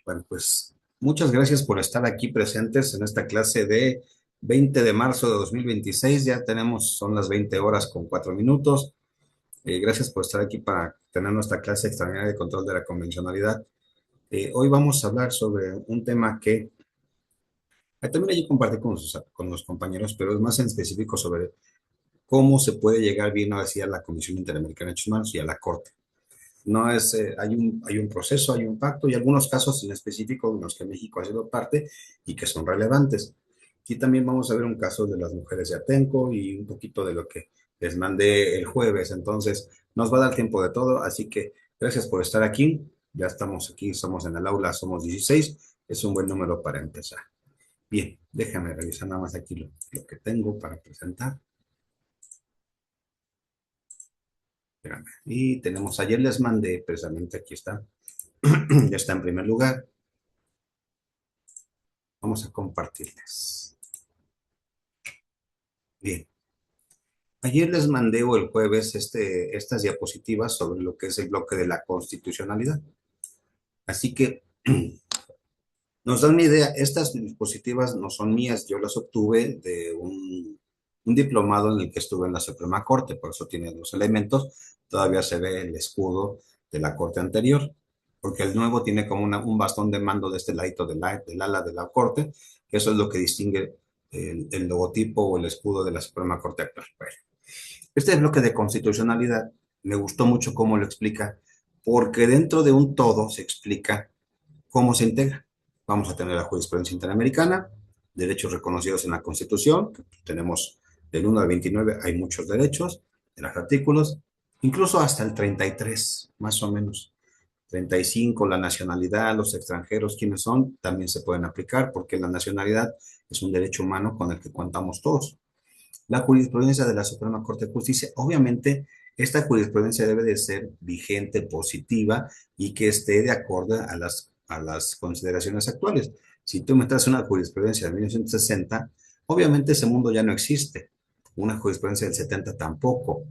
Bueno, pues muchas gracias por estar aquí presentes en esta clase de 20 de marzo de 2026. Ya tenemos, son las 20 horas con 4 minutos. Gracias por estar aquí para tener nuestra clase extraordinaria de control de la convencionalidad. Hoy vamos a hablar sobre un tema que también hay que compartir con los compañeros, pero es más en específico sobre cómo se puede llegar bien ahora sí a la Comisión Interamericana de Derechos Humanos y a la Corte. No es, hay un proceso, hay un pacto y algunos casos en específico en los que México ha sido parte y que son relevantes. Y también vamos a ver un caso de las mujeres de Atenco y un poquito de lo que les mandé el jueves. Entonces, nos va a dar tiempo de todo, así que gracias por estar aquí. Ya estamos aquí, somos en el aula, somos 16. Es un buen número para empezar. Bien, déjame revisar nada más aquí lo que tengo para presentar. Espérame. Y tenemos, ayer les mandé, precisamente aquí está, ya está en primer lugar. Vamos a compartirles. Bien. Ayer les mandé o el jueves estas diapositivas sobre lo que es el bloque de la constitucionalidad. Así que nos dan una idea. Estas diapositivas no son mías, yo las obtuve de un diplomado en el que estuve en la Suprema Corte, por eso tiene los elementos. Todavía se ve el escudo de la Corte anterior, porque el nuevo tiene como un bastón de mando de este ladito del ala de la Corte, que eso es lo que distingue el logotipo o el escudo de la Suprema Corte actual. Bueno, este bloque de constitucionalidad me gustó mucho cómo lo explica, porque dentro de un todo se explica cómo se integra. Vamos a tener la jurisprudencia interamericana, derechos reconocidos en la Constitución, tenemos del 1 al 29, hay muchos derechos en los artículos, incluso hasta el 33, más o menos. 35, la nacionalidad, los extranjeros, quiénes son, también se pueden aplicar, porque la nacionalidad es un derecho humano con el que contamos todos. La jurisprudencia de la Suprema Corte de Justicia, obviamente, esta jurisprudencia debe de ser vigente, positiva y que esté de acuerdo a las consideraciones actuales. Si tú me traes una jurisprudencia de 1960, obviamente ese mundo ya no existe. Una jurisprudencia del 70 tampoco.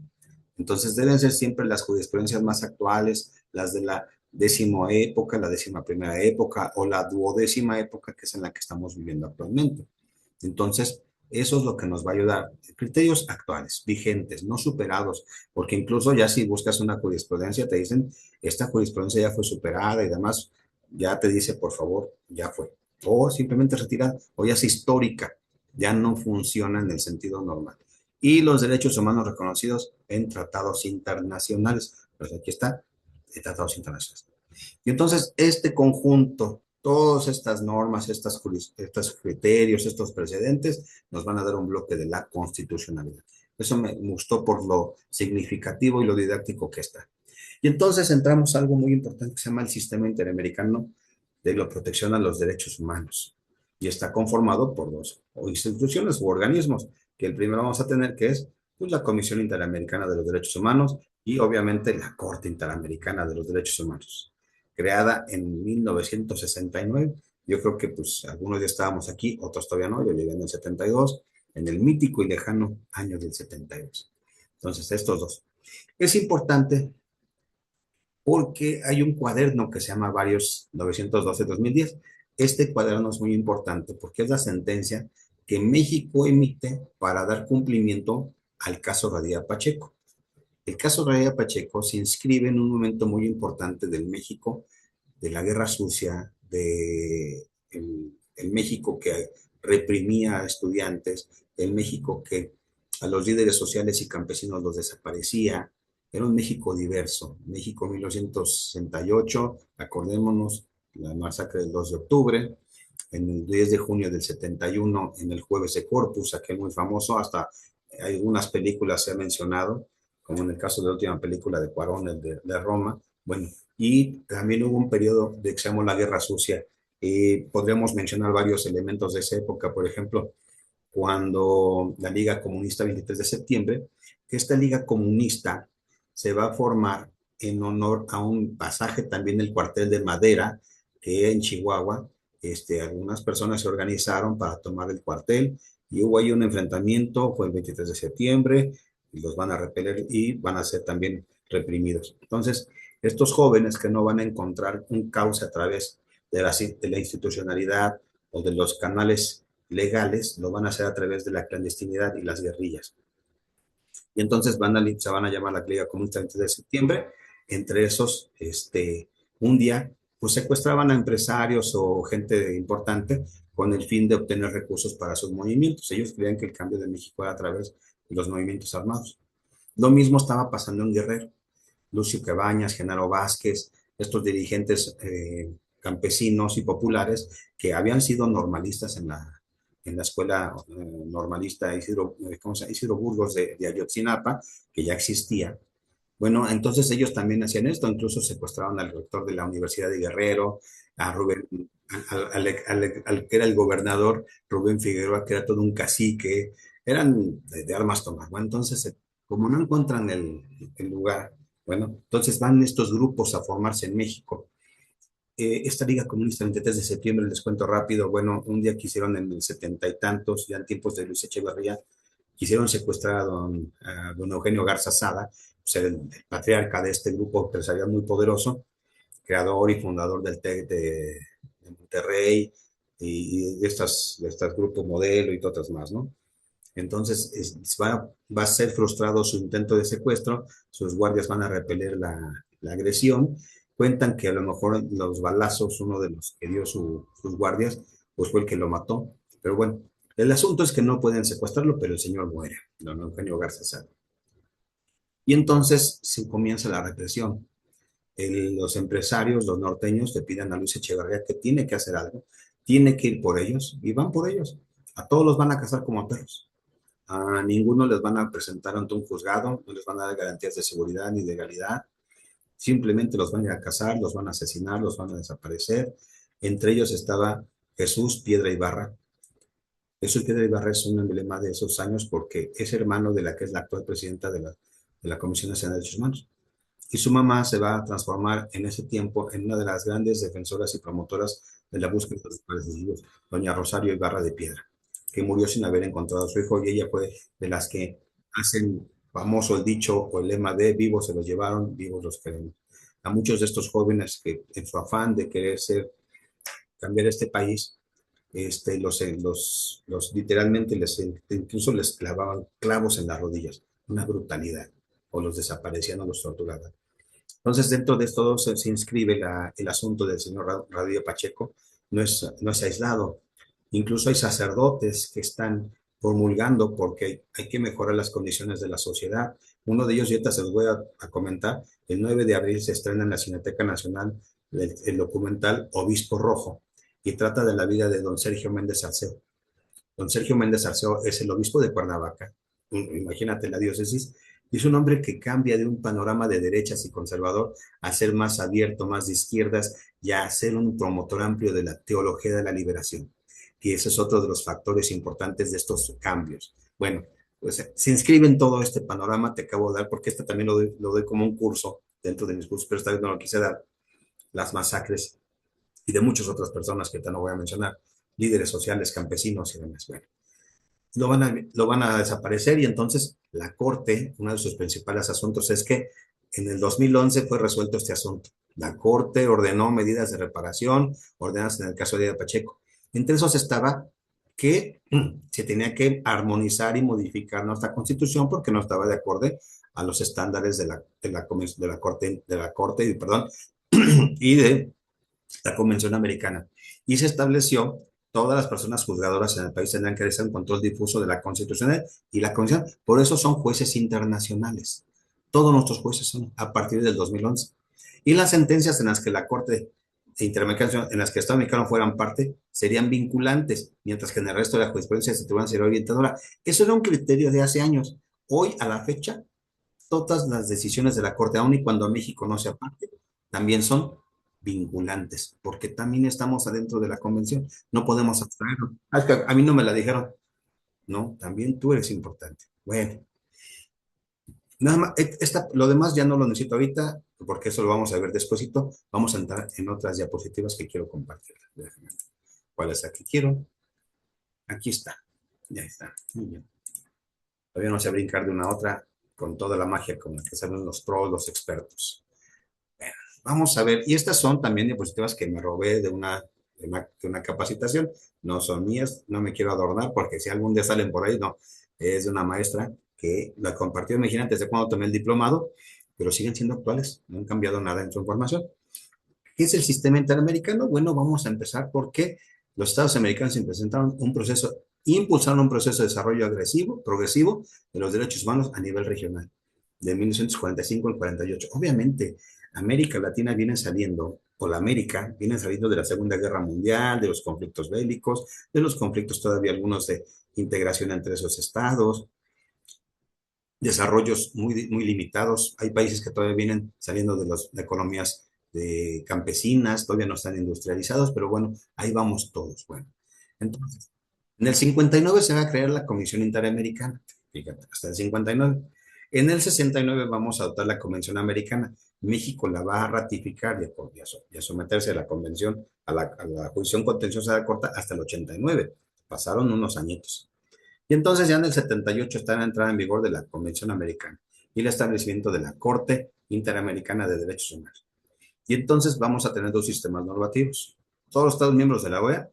Entonces deben ser siempre las jurisprudencias más actuales, las de la décima época, la décima primera época o la duodécima época, que es en la que estamos viviendo actualmente. Entonces, eso es lo que nos va a ayudar. Criterios actuales, vigentes, no superados, porque incluso ya si buscas una jurisprudencia, te dicen, esta jurisprudencia ya fue superada y demás, ya te dice, por favor, ya fue. O simplemente retirada, o ya es histórica, ya no funciona en el sentido normal. Y los derechos humanos reconocidos en tratados internacionales. Pues aquí está, en tratados internacionales. Y entonces este conjunto, todas estas normas, estos criterios, estos precedentes, nos van a dar un bloque de la constitucionalidad. Eso me gustó por lo significativo y lo didáctico que está. Y entonces entramos a algo muy importante que se llama el Sistema Interamericano de la Protección a los Derechos Humanos. Y está conformado por dos instituciones u organismos, que el primero vamos a tener que es pues, la Comisión Interamericana de los Derechos Humanos y obviamente la Corte Interamericana de los Derechos Humanos, creada en 1969. Yo creo que pues algunos ya estábamos aquí, otros todavía no, yo llegué en el 72, en el mítico y lejano año del 72. Entonces, estos dos. Es importante porque hay un cuaderno que se llama Varios 912-2010. Este cuaderno es muy importante porque es la sentencia que México emite para dar cumplimiento al caso Radilla Pacheco. El caso Radilla Pacheco se inscribe en un momento muy importante del México, de la guerra sucia, de el México que reprimía a estudiantes, el México que a los líderes sociales y campesinos los desaparecía. Era un México diverso. México 1968, acordémonos, la masacre del 2 de octubre, en el 10 de junio del 71, en el Jueves de Corpus, aquel muy famoso, hasta algunas películas se ha mencionado, como en el caso de la última película de Cuarón, el de Roma. Bueno, y también hubo un periodo de que se llamó la Guerra Sucia. Podríamos mencionar varios elementos de esa época, por ejemplo, cuando la Liga Comunista 23 de septiembre, que esta Liga Comunista se va a formar en honor a un pasaje también del cuartel de Madera, que en Chihuahua, algunas personas se organizaron para tomar el cuartel y hubo ahí un enfrentamiento, fue el 23 de septiembre, y los van a repeler y van a ser también reprimidos. Entonces, estos jóvenes que no van a encontrar un cauce a través de la institucionalidad o de los canales legales, lo van a hacer a través de la clandestinidad y las guerrillas. Y entonces se van a llamar la Liga Comunista 23 de septiembre. Entre esos, un día, pues secuestraban a empresarios o gente importante con el fin de obtener recursos para sus movimientos. Ellos creían que el cambio de México era a través de los movimientos armados. Lo mismo estaba pasando en Guerrero. Lucio Cabañas, Genaro Vázquez, estos dirigentes campesinos y populares que habían sido normalistas en la escuela normalista Isidro Burgos de Ayotzinapa, que ya existía. Bueno, entonces ellos también hacían esto, incluso secuestraron al rector de la Universidad de Guerrero, a Rubén, al que era el gobernador, Rubén Figueroa, que era todo un cacique, eran de armas tomar. Bueno, entonces, como no encuentran el lugar, bueno, entonces van estos grupos a formarse en México. Esta Liga Comunista 23 de septiembre, les cuento rápido, bueno, un día quisieron en el setenta y tantos, ya en tiempos de Luis Echeverría, quisieron secuestrar a don Eugenio Garza Sada, pues el patriarca de este grupo empresarial muy poderoso, creador y fundador del TEC de Monterrey y de estas grupos modelo y otras más, ¿no? Entonces va a ser frustrado su intento de secuestro, sus guardias van a repeler la agresión, cuentan que a lo mejor los balazos, uno de los que dio sus guardias, pues fue el que lo mató, pero bueno, el asunto es que no pueden secuestrarlo, pero el señor muere, don Eugenio Garza Sada. Y entonces se comienza la represión. Los empresarios, los norteños, le piden a Luis Echeverría que tiene que hacer algo, tiene que ir por ellos, y van por ellos. A todos los van a cazar como a perros. A ninguno les van a presentar ante un juzgado, no les van a dar garantías de seguridad ni de legalidad, simplemente los van a ir a cazar, los van a asesinar, los van a desaparecer. Entre ellos estaba Jesús Piedra Ibarra. Jesús Piedra Ibarra es un emblema de esos años porque es hermano de la que es la actual presidenta de la Comisión Nacional de Derechos Humanos. Y su mamá se va a transformar en ese tiempo en una de las grandes defensoras y promotoras de la búsqueda de los desaparecidos, doña Rosario Ibarra de Piedra, que murió sin haber encontrado a su hijo, y ella fue de las que hacen famoso el dicho o el lema de vivos se los llevaron, vivos los queremos. A muchos de estos jóvenes que en su afán de querer cambiar este país, literalmente incluso les clavaban clavos en las rodillas, una brutalidad, o los desaparecían o los torturaban. Entonces, dentro de esto se inscribe el asunto del señor Radio Pacheco, no es aislado. Incluso hay sacerdotes que están promulgando porque hay que mejorar las condiciones de la sociedad. Uno de ellos, y ahorita se los voy a comentar, el 9 de abril se estrena en la Cineteca Nacional el documental Obispo Rojo, y trata de la vida de don Sergio Méndez Arceo. Don Sergio Méndez Arceo es el obispo de Cuernavaca, imagínate la diócesis, y es un hombre que cambia de un panorama de derechas y conservador a ser más abierto, más de izquierdas, y a ser un promotor amplio de la teología de la liberación. Y ese es otro de los factores importantes de estos cambios. Bueno, pues se inscribe en todo este panorama, te acabo de dar, porque este también lo doy como un curso dentro de mis cursos, pero esta vez no lo quise dar, las masacres y de muchas otras personas que te no voy a mencionar, líderes sociales, campesinos y demás. Bueno, lo van a desaparecer, y entonces la Corte, uno de sus principales asuntos es que en el 2011 fue resuelto este asunto. La Corte ordenó medidas de reparación, ordenadas en el caso de Pacheco. Entre esos estaba que se tenía que armonizar y modificar nuestra Constitución porque no estaba de acuerdo a los estándares de la Corte, perdón, y de la Convención Americana. Y se estableció todas las personas juzgadoras en el país tendrán que hacer un control difuso de la Constitución y la Constitución. Por eso son jueces internacionales. Todos nuestros jueces son a partir del 2011. Y las sentencias en las que la Corte Interamericana, en las que el Estado mexicano fueran parte, serían vinculantes, mientras que en el resto de la jurisprudencia se tuvieran sería orientadora. Eso era un criterio de hace años. Hoy, a la fecha, todas las decisiones de la Corte, aun y cuando México no sea parte, también son vinculantes, porque también estamos adentro de la convención, no podemos abstraerlo. Es que a mí no me la dijeron, no, también tú eres importante. Bueno, nada más, lo demás ya no lo necesito ahorita, porque eso lo vamos a ver despuesito. Vamos a entrar en otras diapositivas que quiero compartir. ¿Cuál es la que quiero? Aquí está, ya está, muy bien. Todavía no sé brincar de una a otra con toda la magia con la que saben los pros, los expertos. Vamos a ver, y estas son también diapositivas que me robé de una capacitación, no son mías, no me quiero adornar porque si algún día salen por ahí, no, es de una maestra que la compartió, imagínate, desde cuando tomé el diplomado, pero siguen siendo actuales, no han cambiado nada en su información. ¿Qué es el sistema interamericano? Bueno, vamos a empezar porque los Estados americanos impulsaron un proceso de desarrollo agresivo, progresivo de los derechos humanos a nivel regional, de 1945 al 48. Obviamente, América Latina viene saliendo, o la América viene saliendo de la Segunda Guerra Mundial, de los conflictos bélicos, de los conflictos todavía algunos de integración entre esos estados, desarrollos muy limitados. Hay países que todavía vienen saliendo de economías de campesinas, todavía no están industrializados, pero bueno, ahí vamos todos. Bueno, entonces, en el 59 se va a crear la Comisión Interamericana, fíjate, hasta el 59. En el 69 vamos a adoptar la Convención Americana. México la va a ratificar y a someterse a la convención, a la jurisdicción contenciosa de la Corte hasta el 89. Pasaron unos añitos. Y entonces ya en el 78 está la entrada en vigor de la Convención Americana y el establecimiento de la Corte Interamericana de Derechos Humanos. Y entonces vamos a tener dos sistemas normativos. Todos los Estados miembros de la OEA,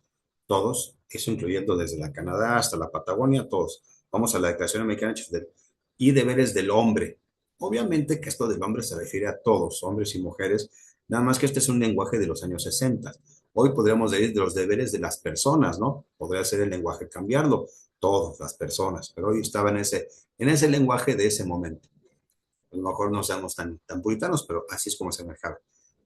todos, eso incluyendo desde la Canadá hasta la Patagonia, todos. Vamos a la Declaración Americana de Derechos y Deberes del Hombre. Obviamente que esto del hombre se refiere a todos, hombres y mujeres, nada más que este es un lenguaje de los años 60. Hoy podríamos decir de los deberes de las personas, ¿no? Podría ser el lenguaje cambiarlo, todas las personas, pero hoy estaba en ese lenguaje de ese momento. A lo mejor no seamos tan puritanos, pero así es como se manejaba.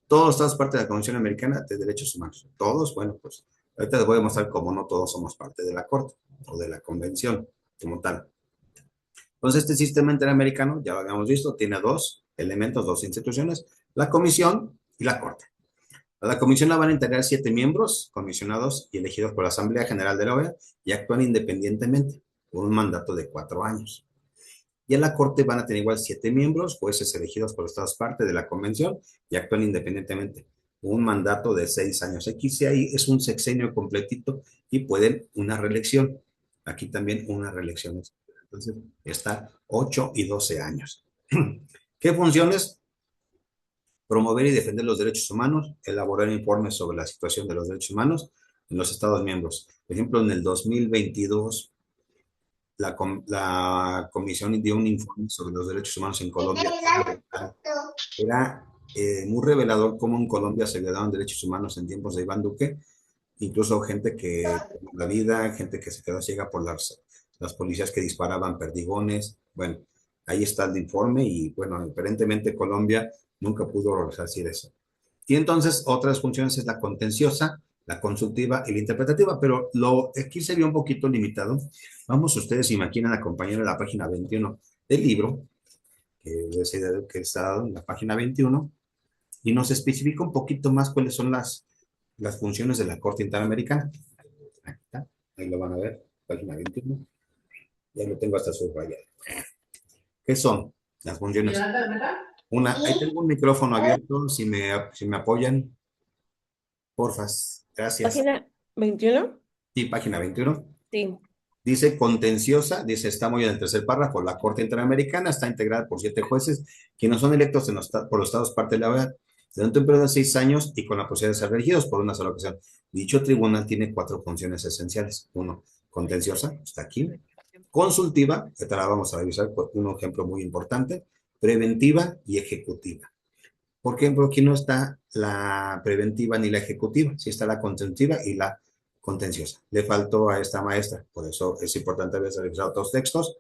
Todos estamos parte de la Convención Americana de Derechos Humanos. Todos, bueno, pues ahorita les voy a mostrar cómo no todos somos parte de la Corte o de la Convención como tal. Entonces, este sistema interamericano, ya lo habíamos visto, tiene dos elementos, dos instituciones, la Comisión y la Corte. A la Comisión la van a integrar 7 miembros, comisionados y elegidos por la Asamblea General de la OEA y actúan independientemente, con un mandato de 4 años. Y en la Corte van a tener igual 7 miembros, jueces elegidos por Estados parte de la Convención y actúan independientemente. Un mandato de 6 años. Aquí sí hay, es un sexenio completito y pueden una reelección. Aquí también una reelección. Entonces, está 8 y 12 años. ¿Qué funciones? Promover y defender los derechos humanos, elaborar informes sobre la situación de los derechos humanos en los Estados miembros. Por ejemplo, en el 2022 la comisión dio un informe sobre los derechos humanos en Colombia. Era muy revelador cómo en Colombia se violaban derechos humanos en tiempos de Iván Duque, incluso gente que perdió la vida, gente que se quedó ciega por las policías que disparaban perdigones. Bueno, ahí está el informe y bueno, aparentemente Colombia nunca pudo resarcir eso. Y entonces otras funciones es la contenciosa, la consultiva y la interpretativa, pero aquí se vio un poquito limitado. Vamos, ustedes imaginan acompañar a la página 21 del libro, que está en la página 21, y nos especifica un poquito más cuáles son las funciones de la Corte Interamericana. Ahí está, ahí lo van a ver, página 21. Ya lo tengo hasta subrayado. ¿Qué son las funciones? Una, ahí tengo un micrófono abierto, si me apoyan, porfas. Gracias. Página 21. Sí, página 21. Sí. Dice contenciosa, dice, está muy en el tercer párrafo, la Corte Interamericana está integrada por 7 jueces, quienes son electos por los estados parte de la OEA durante un periodo de 6 años y con la posibilidad de ser elegidos por una sola ocasión. Dicho tribunal tiene 4 funciones esenciales. Uno, contenciosa, está aquí. Consultiva, esta la vamos a revisar por un ejemplo muy importante. Preventiva y ejecutiva. Por ejemplo, aquí no está la preventiva ni la ejecutiva, sí está la contentiva y la contenciosa. Le faltó a esta maestra, por eso es importante haber revisado otros textos,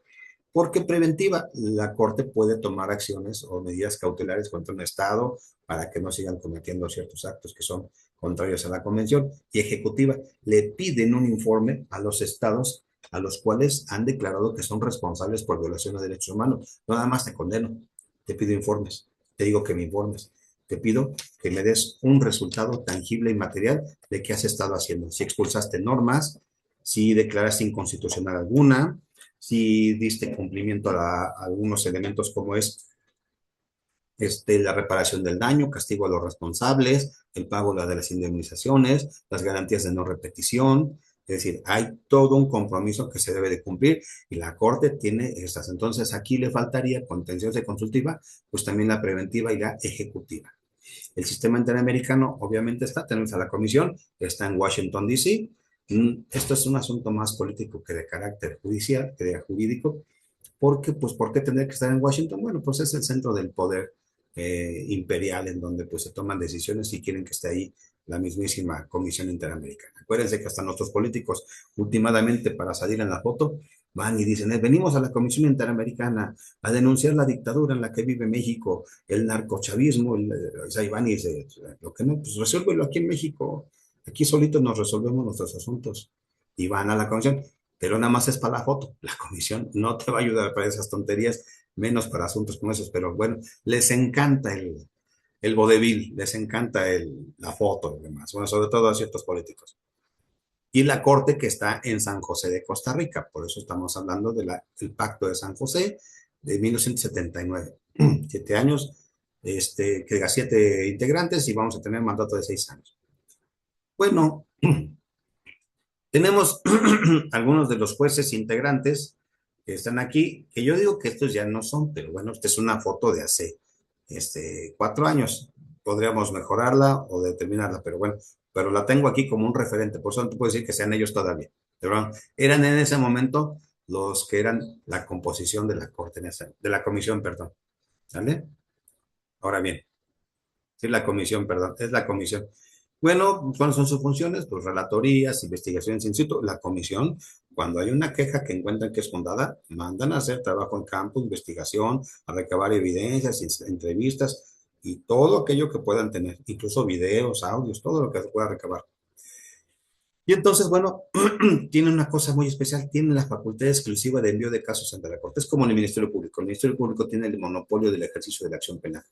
porque preventiva, la Corte puede tomar acciones o medidas cautelares contra un Estado para que no sigan cometiendo ciertos actos que son contrarios a la Convención. Y ejecutiva, le piden un informe a los Estados a los cuales han declarado que son responsables por violación de derechos humanos. No nada más te condeno, te pido informes, te digo que me informes. Te pido que me des un resultado tangible y material de qué has estado haciendo. Si expulsaste normas, si declaraste inconstitucional alguna, si diste cumplimiento a algunos elementos como es la reparación del daño, castigo a los responsables, el pago de las indemnizaciones, las garantías de no repetición. Es decir, hay todo un compromiso que se debe de cumplir y la Corte tiene estas. Entonces, aquí le faltaría contenciosa y consultiva, pues también la preventiva y la ejecutiva. El sistema interamericano obviamente está, tenemos a la comisión, está en Washington, D.C. Esto es un asunto más político que de carácter judicial, que de jurídico, porque, pues, ¿por qué tendría que estar en Washington? Bueno, pues es el centro del poder imperial en donde pues se toman decisiones y quieren que esté ahí la mismísima Comisión Interamericana. Acuérdense que hasta nuestros políticos, últimamente para salir en la foto, van y dicen, venimos a la Comisión Interamericana a denunciar la dictadura en la que vive México, el narcochavismo, o sea, y van y dicen, lo que no, pues resuélvelo aquí en México, aquí solitos nos resolvemos nuestros asuntos. Y van a la Comisión, pero nada más es para la foto. La comisión no te va a ayudar para esas tonterías, menos para asuntos como esos, pero bueno, les encanta el vodevil, les encanta la foto y demás, bueno, sobre todo a ciertos políticos. Y la corte que está en San José de Costa Rica, por eso estamos hablando del Pacto de San José de 1979. 7 años, que diga 7 integrantes y vamos a tener mandato de 6 años. Bueno, tenemos algunos de los jueces integrantes que están aquí, que yo digo que estos ya no son, pero bueno, esta es una foto de hace 4 años. Podríamos mejorarla o determinarla, pero bueno, pero la tengo aquí como un referente, por eso no te puedo decir que sean ellos todavía. Pero eran en ese momento los que eran la composición de la corte, de la comisión, perdón. ¿Sale? Ahora bien, sí, la comisión, perdón, es la comisión. Bueno, ¿cuáles son sus funciones? Pues relatorías, investigaciones in situ. La comisión, cuando hay una queja que encuentran que es fundada, mandan a hacer trabajo en campo, investigación, a recabar evidencias, entrevistas y todo aquello que puedan tener, incluso videos, audios, todo lo que se pueda recabar. Y entonces, bueno, tiene una cosa muy especial, tiene la facultad exclusiva de envío de casos ante la Corte. Es como en el Ministerio Público. El Ministerio Público tiene el monopolio del ejercicio de la acción penal.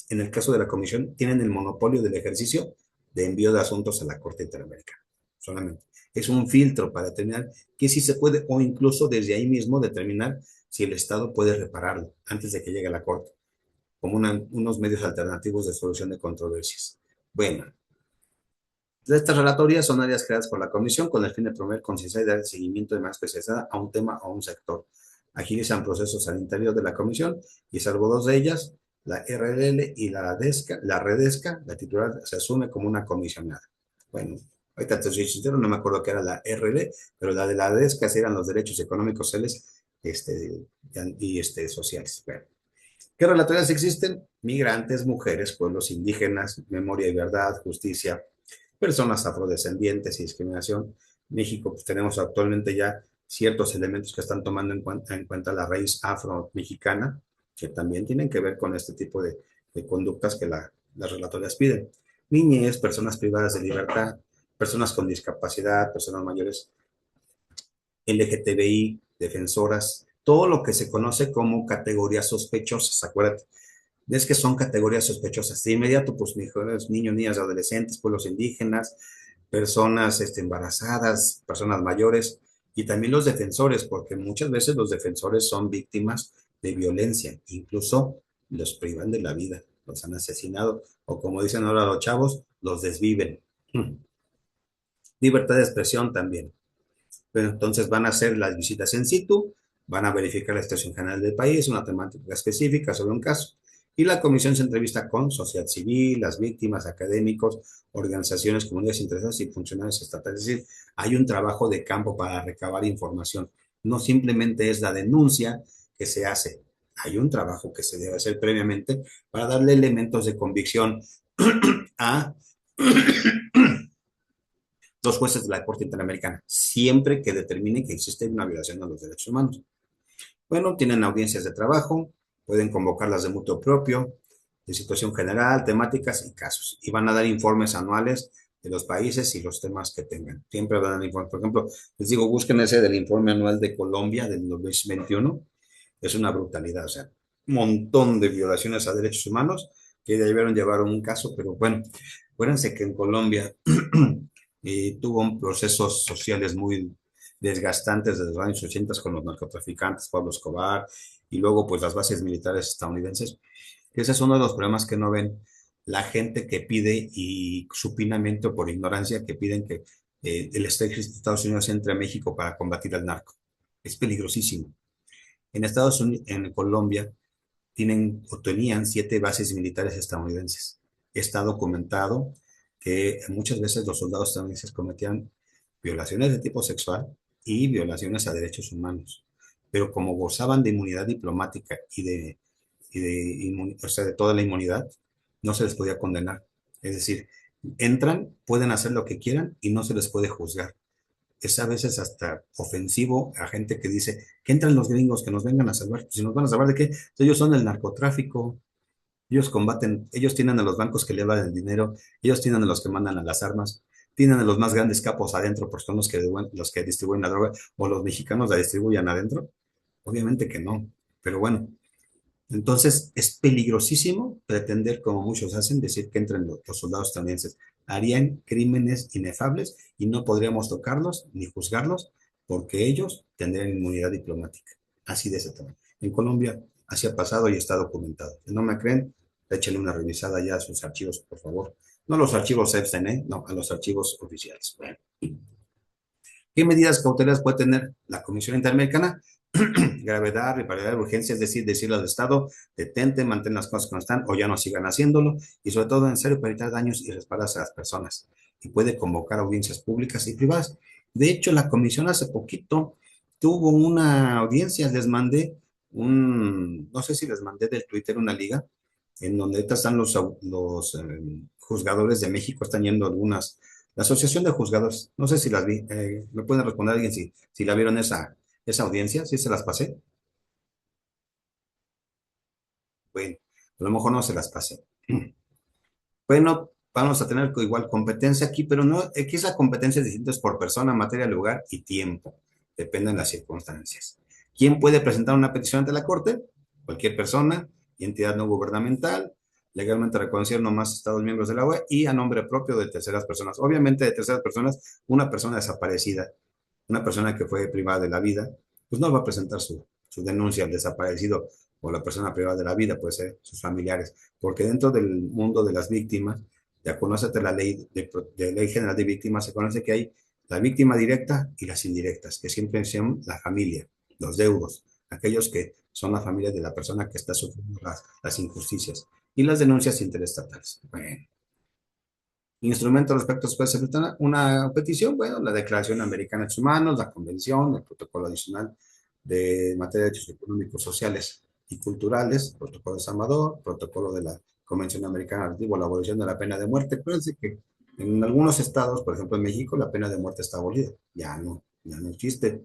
En el caso de la comisión, tienen el monopolio del ejercicio de envío de asuntos a la Corte Interamericana. Solamente. Es un filtro para determinar que sí se puede, o incluso desde ahí mismo determinar si el Estado puede repararlo antes de que llegue a la Corte, como unos medios alternativos de solución de controversias. Bueno, estas relatorias son áreas creadas por la Comisión con el fin de promover conciencia y dar seguimiento de manera especializada a un tema o a un sector. Agilizan procesos al interior de la Comisión y salvo dos de ellas, la RLL y la Redesca, la titular se asume como una comisionada. Bueno, ahorita te soy sincero, no me acuerdo qué era la RL, pero la de la Redesca sí eran los derechos económicos, sociales sociales. Bueno, ¿qué relatorias existen? Migrantes, mujeres, pueblos indígenas, memoria y verdad, justicia, personas afrodescendientes y discriminación. México, pues tenemos actualmente ya ciertos elementos que están tomando en cuenta la raíz afro-mexicana, que también tienen que ver con este tipo de conductas que las relatorias piden. Niñez, personas privadas de libertad, personas con discapacidad, personas mayores, LGTBI, defensoras, todo lo que se conoce como categorías sospechosas, acuérdate. Es que son categorías sospechosas. De inmediato, pues mejores niños, niñas, adolescentes, pueblos indígenas, personas embarazadas, personas mayores y también los defensores, porque muchas veces los defensores son víctimas de violencia, incluso los privan de la vida, los han asesinado o como dicen ahora los chavos, los desviven. Libertad de expresión también. Pero entonces van a hacer las visitas en situ, van a verificar la situación general del país, una temática específica sobre un caso. Y la comisión se entrevista con sociedad civil, las víctimas, académicos, organizaciones, comunidades interesadas y funcionarios estatales. Es decir, hay un trabajo de campo para recabar información. No simplemente es la denuncia que se hace. Hay un trabajo que se debe hacer previamente para darle elementos de convicción a los jueces de la Corte Interamericana, siempre que determinen que existe una violación de los derechos humanos. Bueno, tienen audiencias de trabajo, pueden convocarlas de mutuo propio, de situación general, temáticas y casos. Y van a dar informes anuales de los países y los temas que tengan. Siempre van a dar informes. Por ejemplo, les digo, busquen ese del informe anual de Colombia del 2021. Es una brutalidad, o sea, un montón de violaciones a derechos humanos que debieron llevar un caso, pero bueno, acuérdense que en Colombia tuvo procesos sociales muy desgastantes desde los años 80 con los narcotraficantes, Pablo Escobar, y luego pues las bases militares estadounidenses. Ese es uno de los problemas que no ven la gente que pide y supinamente o por ignorancia que piden que el ejército de Estados Unidos entre a México para combatir al narco. Es peligrosísimo. En Estados Unidos, en Colombia, tienen o tenían 7 bases militares estadounidenses. está documentado que muchas veces los soldados estadounidenses cometían violaciones de tipo sexual y violaciones a derechos humanos, pero como gozaban de inmunidad diplomática o sea, de toda la inmunidad, no se les podía condenar. Es decir, entran, pueden hacer lo que quieran y no se les puede juzgar. Es a veces hasta ofensivo a gente que dice que entran los gringos, que nos vengan a salvar. Si nos van a salvar de qué, ellos son el narcotráfico, ellos combaten, ellos tienen a los bancos que le lavan el dinero, ellos tienen a los que mandan a las armas, tienen a los más grandes capos adentro, porque son los que distribuyen la droga, o los mexicanos la distribuyan adentro. Obviamente que no, pero bueno, entonces es peligrosísimo pretender, como muchos hacen, decir que entren los soldados estadounidenses. Harían crímenes inefables y no podríamos tocarlos ni juzgarlos porque ellos tendrían inmunidad diplomática. Así de ese tamaño. En Colombia así ha pasado y está documentado. Si no me creen, échenle una revisada ya a sus archivos, por favor. No los archivos Epstein, ¿eh? No, a los archivos oficiales. Bueno. ¿Qué medidas cautelares puede tener la Comisión Interamericana? Gravedad, rivalidad, urgencia, es decir, decirle al Estado, detente, mantén las cosas como están o ya no sigan haciéndolo, y sobre todo en serio para evitar daños y respaldos a las personas. Y puede convocar audiencias públicas y privadas. De hecho, la comisión hace poquito tuvo una audiencia, les mandé no sé si les mandé del Twitter una liga, en donde ahorita están los juzgadores de México, están yendo algunas, la Asociación de Juzgadores, no sé si las vi, me pueden responder alguien si la vieron esa audiencia, si se las pasé. Bueno, a lo mejor no se las pasé. Bueno, vamos a tener igual competencia aquí, pero no, aquí es la competencia distinta es por persona, materia, lugar y tiempo. Dependen las circunstancias. ¿Quién puede presentar una petición ante la Corte? Cualquier persona, entidad no gubernamental, legalmente reconocida en nomás Estados miembros de la UE y a nombre propio de terceras personas. Obviamente de terceras personas, una persona desaparecida, una persona que fue privada de la vida, pues no va a presentar su denuncia al desaparecido o la persona privada de la vida, puede ser sus familiares, porque dentro del mundo de las víctimas, ya conocete la ley de ley general de víctimas, se conoce que hay la víctima directa y las indirectas, que siempre son la familia, los deudos, aquellos que son la familia de la persona que está sufriendo las injusticias, y las denuncias interestatales. Bueno, instrumento respecto a puede ser una petición, bueno, la Declaración Americana de Derechos Humanos, la Convención, el Protocolo Adicional de Materia de Derechos Económicos, Sociales y Culturales, Protocolo de San Salvador, Protocolo de la Convención Americana relativo a la abolición de la pena de muerte. Acuérdense que en algunos estados, por ejemplo en México, la pena de muerte está abolida, ya no existe,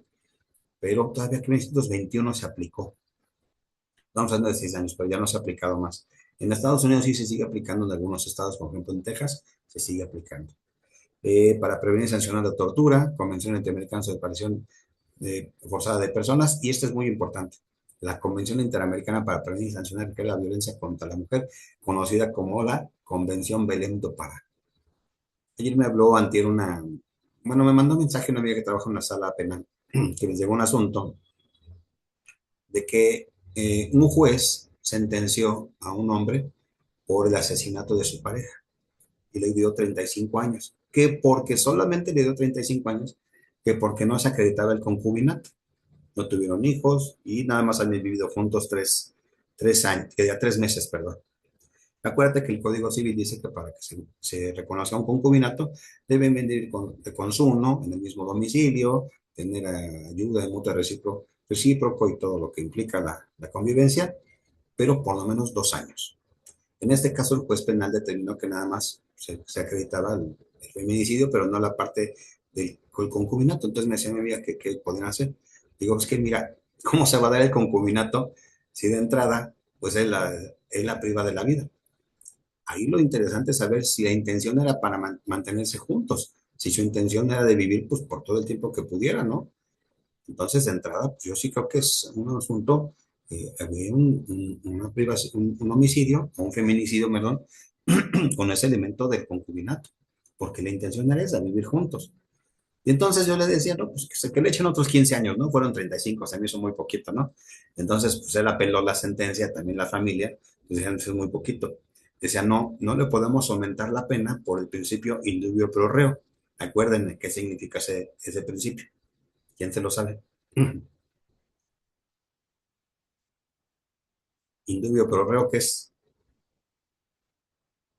pero todavía aquí en 1921 se aplicó. Estamos hablando de 6 años, pero ya no se ha aplicado más. En Estados Unidos sí se sigue aplicando en algunos estados, por ejemplo en Texas, se sigue aplicando. Para prevenir y sancionar la tortura, Convención Interamericana sobre Desaparición Forzada de Personas, y esto es muy importante, la Convención Interamericana para prevenir y sancionar la violencia contra la mujer, conocida como la Convención Belém do Pará. Ayer me habló antier bueno, me mandó un mensaje una amiga que trabaja en una sala penal, que les llegó un asunto de que un juez sentenció a un hombre por el asesinato de su pareja y le dio 35 años. Que porque solamente le dio 35 años, que porque no se acreditaba el concubinato. No tuvieron hijos y nada más han vivido juntos 3 años, que ya 3 meses, perdón. Acuérdate que el Código Civil dice que para que se reconozca un concubinato deben vivir de consumo en el mismo domicilio, tener ayuda de mutuo recíproco y todo lo que implica la convivencia, pero por lo menos 2 años. En este caso, el juez penal determinó que nada más se acreditaba el feminicidio, pero no la parte del concubinato. Entonces me decía mi amiga que qué podían hacer. Digo, es que mira, ¿cómo se va a dar el concubinato si de entrada, pues él la priva de la vida? Ahí lo interesante es saber si la intención era para mantenerse juntos, si su intención era de vivir pues por todo el tiempo que pudiera, ¿no? Entonces, de entrada, pues, yo sí creo que es un asunto, había una privación, un homicidio, o un feminicidio, perdón, con ese elemento del concubinato, porque la intención era esa, vivir juntos. Y entonces yo le decía, no, pues que le echen otros 15 años, ¿no? Fueron 35, se me hizo muy poquito, ¿no? Entonces, pues él apeló la sentencia, también la familia, pues decían, eso es muy poquito. Decía, no, no le podemos aumentar la pena por el principio indubio pro reo. Acuérdenme qué significa ese principio. ¿Quién se lo sabe? Indubio pro reo, ¿qué es?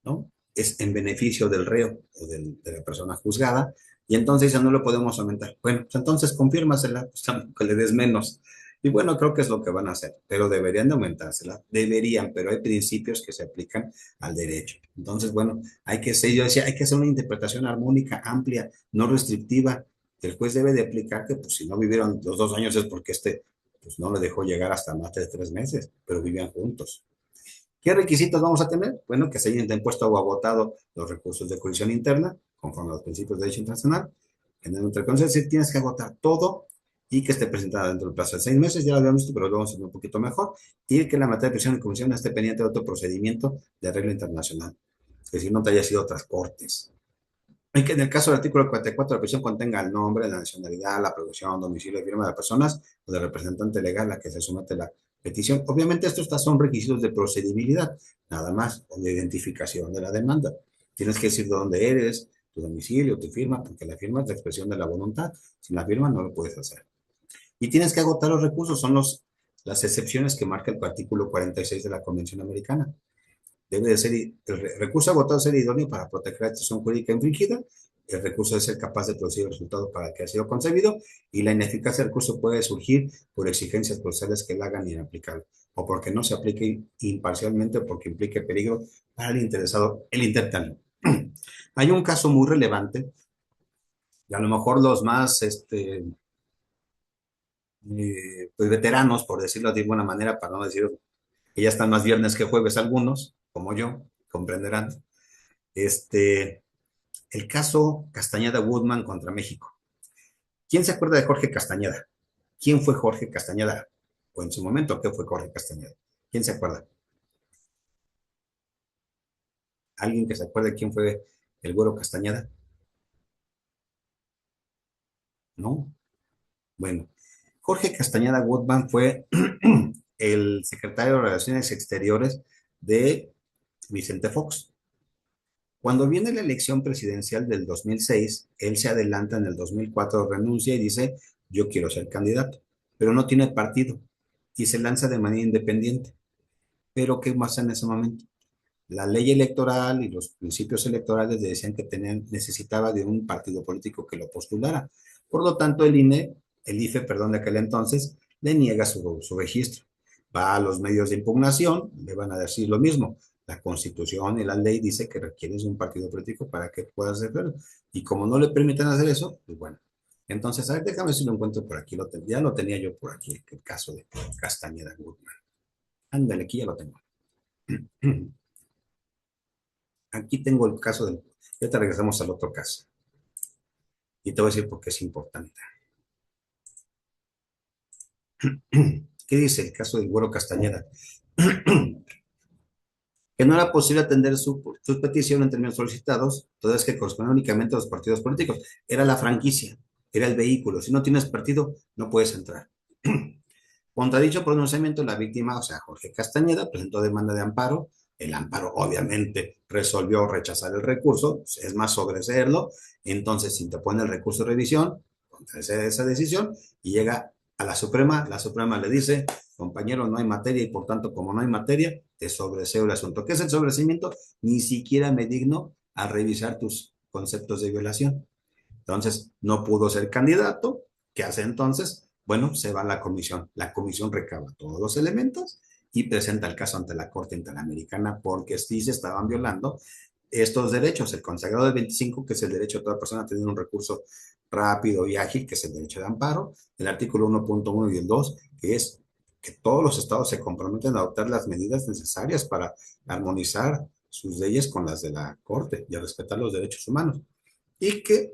¿No? es en beneficio del reo o de la persona juzgada, y entonces ya no lo podemos aumentar. Bueno, pues entonces confírmasela, pues tampoco le des menos. Y bueno, creo que es lo que van a hacer, pero deberían de aumentársela, deberían, pero hay principios que se aplican al derecho. Entonces, bueno, yo decía, hay que hacer una interpretación armónica, amplia, no restrictiva. El juez debe de aplicar que, pues, si no vivieron los 2 años es porque pues, no le dejó llegar hasta más de 3 meses, pero vivían juntos. ¿Qué requisitos vamos a tener? Bueno, que se hayan impuesto o agotado los recursos de cohesión interna, conforme a los principios de derecho internacional. En el entonces tienes que agotar todo y que esté presentada dentro del plazo de 6 meses, ya lo habíamos visto, pero lo vamos a hacer un poquito mejor, y que la materia de prisión y comisión esté pendiente de otro procedimiento de arreglo internacional, que si no te haya sido otras cortes. Y que en el caso del artículo 44 de la prisión contenga el nombre, la nacionalidad, la producción, domicilio y firma de las personas o del representante legal a que se somete la petición. Obviamente estos son requisitos de procedibilidad, nada más, o de identificación de la demanda. Tienes que decir dónde eres, tu domicilio, tu firma, porque la firma es la expresión de la voluntad. Sin la firma no lo puedes hacer. Y tienes que agotar los recursos, son las excepciones que marca el artículo 46 de la Convención Americana. Debe de ser, el recurso agotado ser idóneo para proteger la expresión jurídica infringida, el recurso debe ser capaz de producir el resultado para el que ha sido concebido, y la ineficacia del recurso puede surgir por exigencias procesales que la hagan inaplicable, o porque no se aplique imparcialmente o porque implique peligro para el interesado, el intérprete. Hay un caso muy relevante, y a lo mejor los más pues veteranos, por decirlo de alguna manera, para no decir que ya están más viernes que jueves algunos, como yo, comprenderán. Este, el caso Castañeda Woodman contra México. ¿Quién se acuerda de Jorge Castañeda? ¿Quién fue Jorge Castañeda? O en su momento, ¿qué fue Jorge Castañeda? ¿Quién se acuerda? ¿Alguien que se acuerde quién fue el Güero Castañeda? ¿No? Bueno, Jorge Castañeda Woodman fue el secretario de Relaciones Exteriores de Vicente Fox. Cuando viene la elección presidencial del 2006, él se adelanta en el 2004, renuncia y dice, yo quiero ser candidato, pero no tiene partido y se lanza de manera independiente. Pero ¿qué pasa en ese momento? La ley electoral y los principios electorales le decían que necesitaba de un partido político que lo postulara. Por lo tanto, el IFE, perdón, de aquel entonces, le niega su registro. Va a los medios de impugnación, le van a decir lo mismo. La Constitución y la ley dice que requieres un partido político para que puedas hacerlo. Y como no le permiten hacer eso, pues bueno. Entonces, a ver, déjame ver si lo encuentro por aquí. Ya lo tenía yo por aquí, el caso de Castañeda Goodman. Ándale, aquí ya lo tengo. Aquí tengo el caso del... Ya te regresamos al otro caso. Y te voy a decir por qué es importante. ¿Qué dice el caso del Güero Castañeda? Que no era posible atender su petición en términos solicitados, toda vez que corresponde únicamente a los partidos políticos. Era la franquicia, era el vehículo. Si no tienes partido, no puedes entrar. Contra dicho pronunciamiento, la víctima, o sea, Jorge Castañeda, presentó demanda de amparo. El amparo, obviamente, resolvió rechazar el recurso, es más, sobreseerlo. Entonces, se interpone el recurso de revisión contra esa decisión y llega a la Suprema le dice, compañero, no hay materia y por tanto, como no hay materia, te sobreseo el asunto. ¿Qué es el sobreseimiento? Ni siquiera me digno a revisar tus conceptos de violación. Entonces, no pudo ser candidato. ¿Qué hace entonces? Bueno, se va a la comisión. La comisión recaba todos los elementos y presenta el caso ante la Corte Interamericana porque sí se estaban violando estos derechos. El consagrado del 25, que es el derecho de toda persona a tener un recurso rápido y ágil, que es el derecho de amparo. El artículo 1.1 y el 2, que es que todos los estados se comprometen a adoptar las medidas necesarias para armonizar sus leyes con las de la Corte y a respetar los derechos humanos. Y que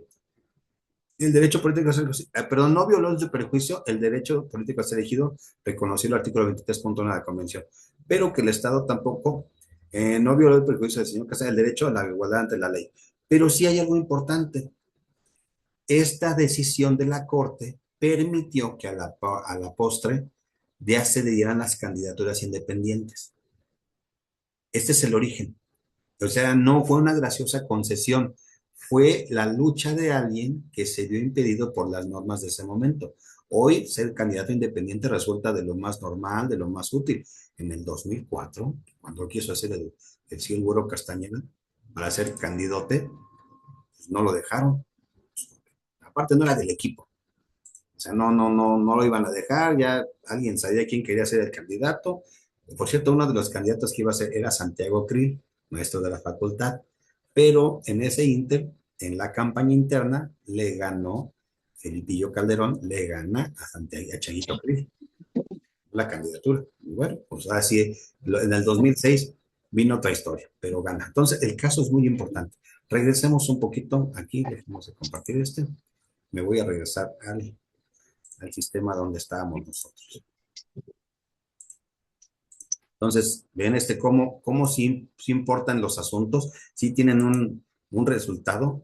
el derecho político a ser, perdón, no violó en su perjuicio el derecho político a ser elegido, reconoció el artículo 23.1 de la Convención, pero que el Estado tampoco no violó el perjuicio del señor Casas, el derecho a la igualdad ante la ley. Pero sí hay algo importante. Esta decisión de la Corte permitió que a la postre ya se le dieran las candidaturas independientes. Este es el origen. O sea, no fue una graciosa concesión, fue la lucha de alguien que se vio impedido por las normas de ese momento. Hoy ser candidato independiente resulta de lo más normal, de lo más útil. En el 2004, cuando quiso hacer el sí el Güero Castañeda, para ser candidote, pues no lo dejaron. Aparte no era del equipo. O sea, no lo iban a dejar, ya alguien sabía quién quería ser el candidato. Por cierto, uno de los candidatos que iba a ser era Santiago Krill, maestro de la facultad, pero en ese inter, en la campaña interna, le ganó Felipillo Calderón, le gana a Santiago, a Chayito Krill la candidatura. Y bueno, pues así, en el 2006 vino otra historia, pero gana. Entonces, el caso es muy importante. Regresemos un poquito aquí, dejemos de compartir este. Me voy a regresar al sistema donde estábamos nosotros. Entonces, ven cómo sí importan los asuntos, sí tienen un resultado,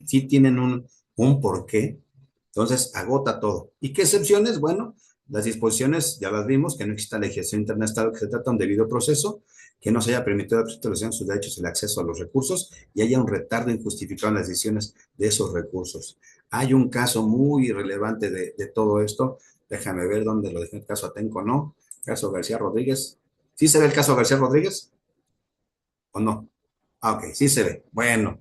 sí tienen un porqué. Entonces, agota todo. ¿Y qué excepciones? Bueno, las disposiciones, ya las vimos, que no exista legislación interna de Estado, que se trata de un debido proceso, que no se haya permitido la protección de sus derechos y el acceso a los recursos, y haya un retardo injustificado en las decisiones de esos recursos. Hay un caso muy relevante de todo esto. Déjame ver dónde lo dejé el caso Atenco, ¿no? Caso García Rodríguez. ¿Sí se ve el caso García Rodríguez o no? Ah, ok, sí se ve. Bueno,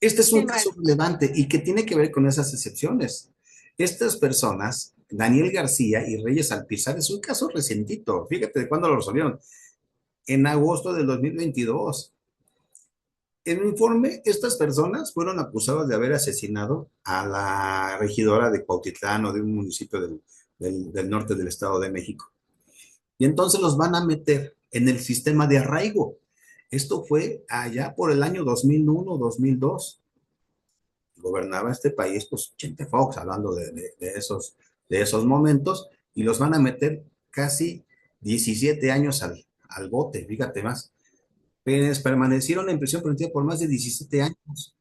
este es un Sí, Mario. caso relevante y que tiene que ver con esas excepciones. Estas personas, Daniel García y Reyes Alpizar, es un caso recientito. Fíjate de cuándo lo resolvieron. En agosto del 2022. En un informe, estas personas fueron acusadas de haber asesinado a la regidora de Cuautitlán o de un municipio del norte del Estado de México. Y entonces los van a meter en el sistema de arraigo. Esto fue allá por el año 2001, 2002. Gobernaba este país, pues, Chente Fox, hablando de esos momentos, y los van a meter casi 17 años al bote, fíjate más. Pues permanecieron en prisión preventiva por más de 17 años.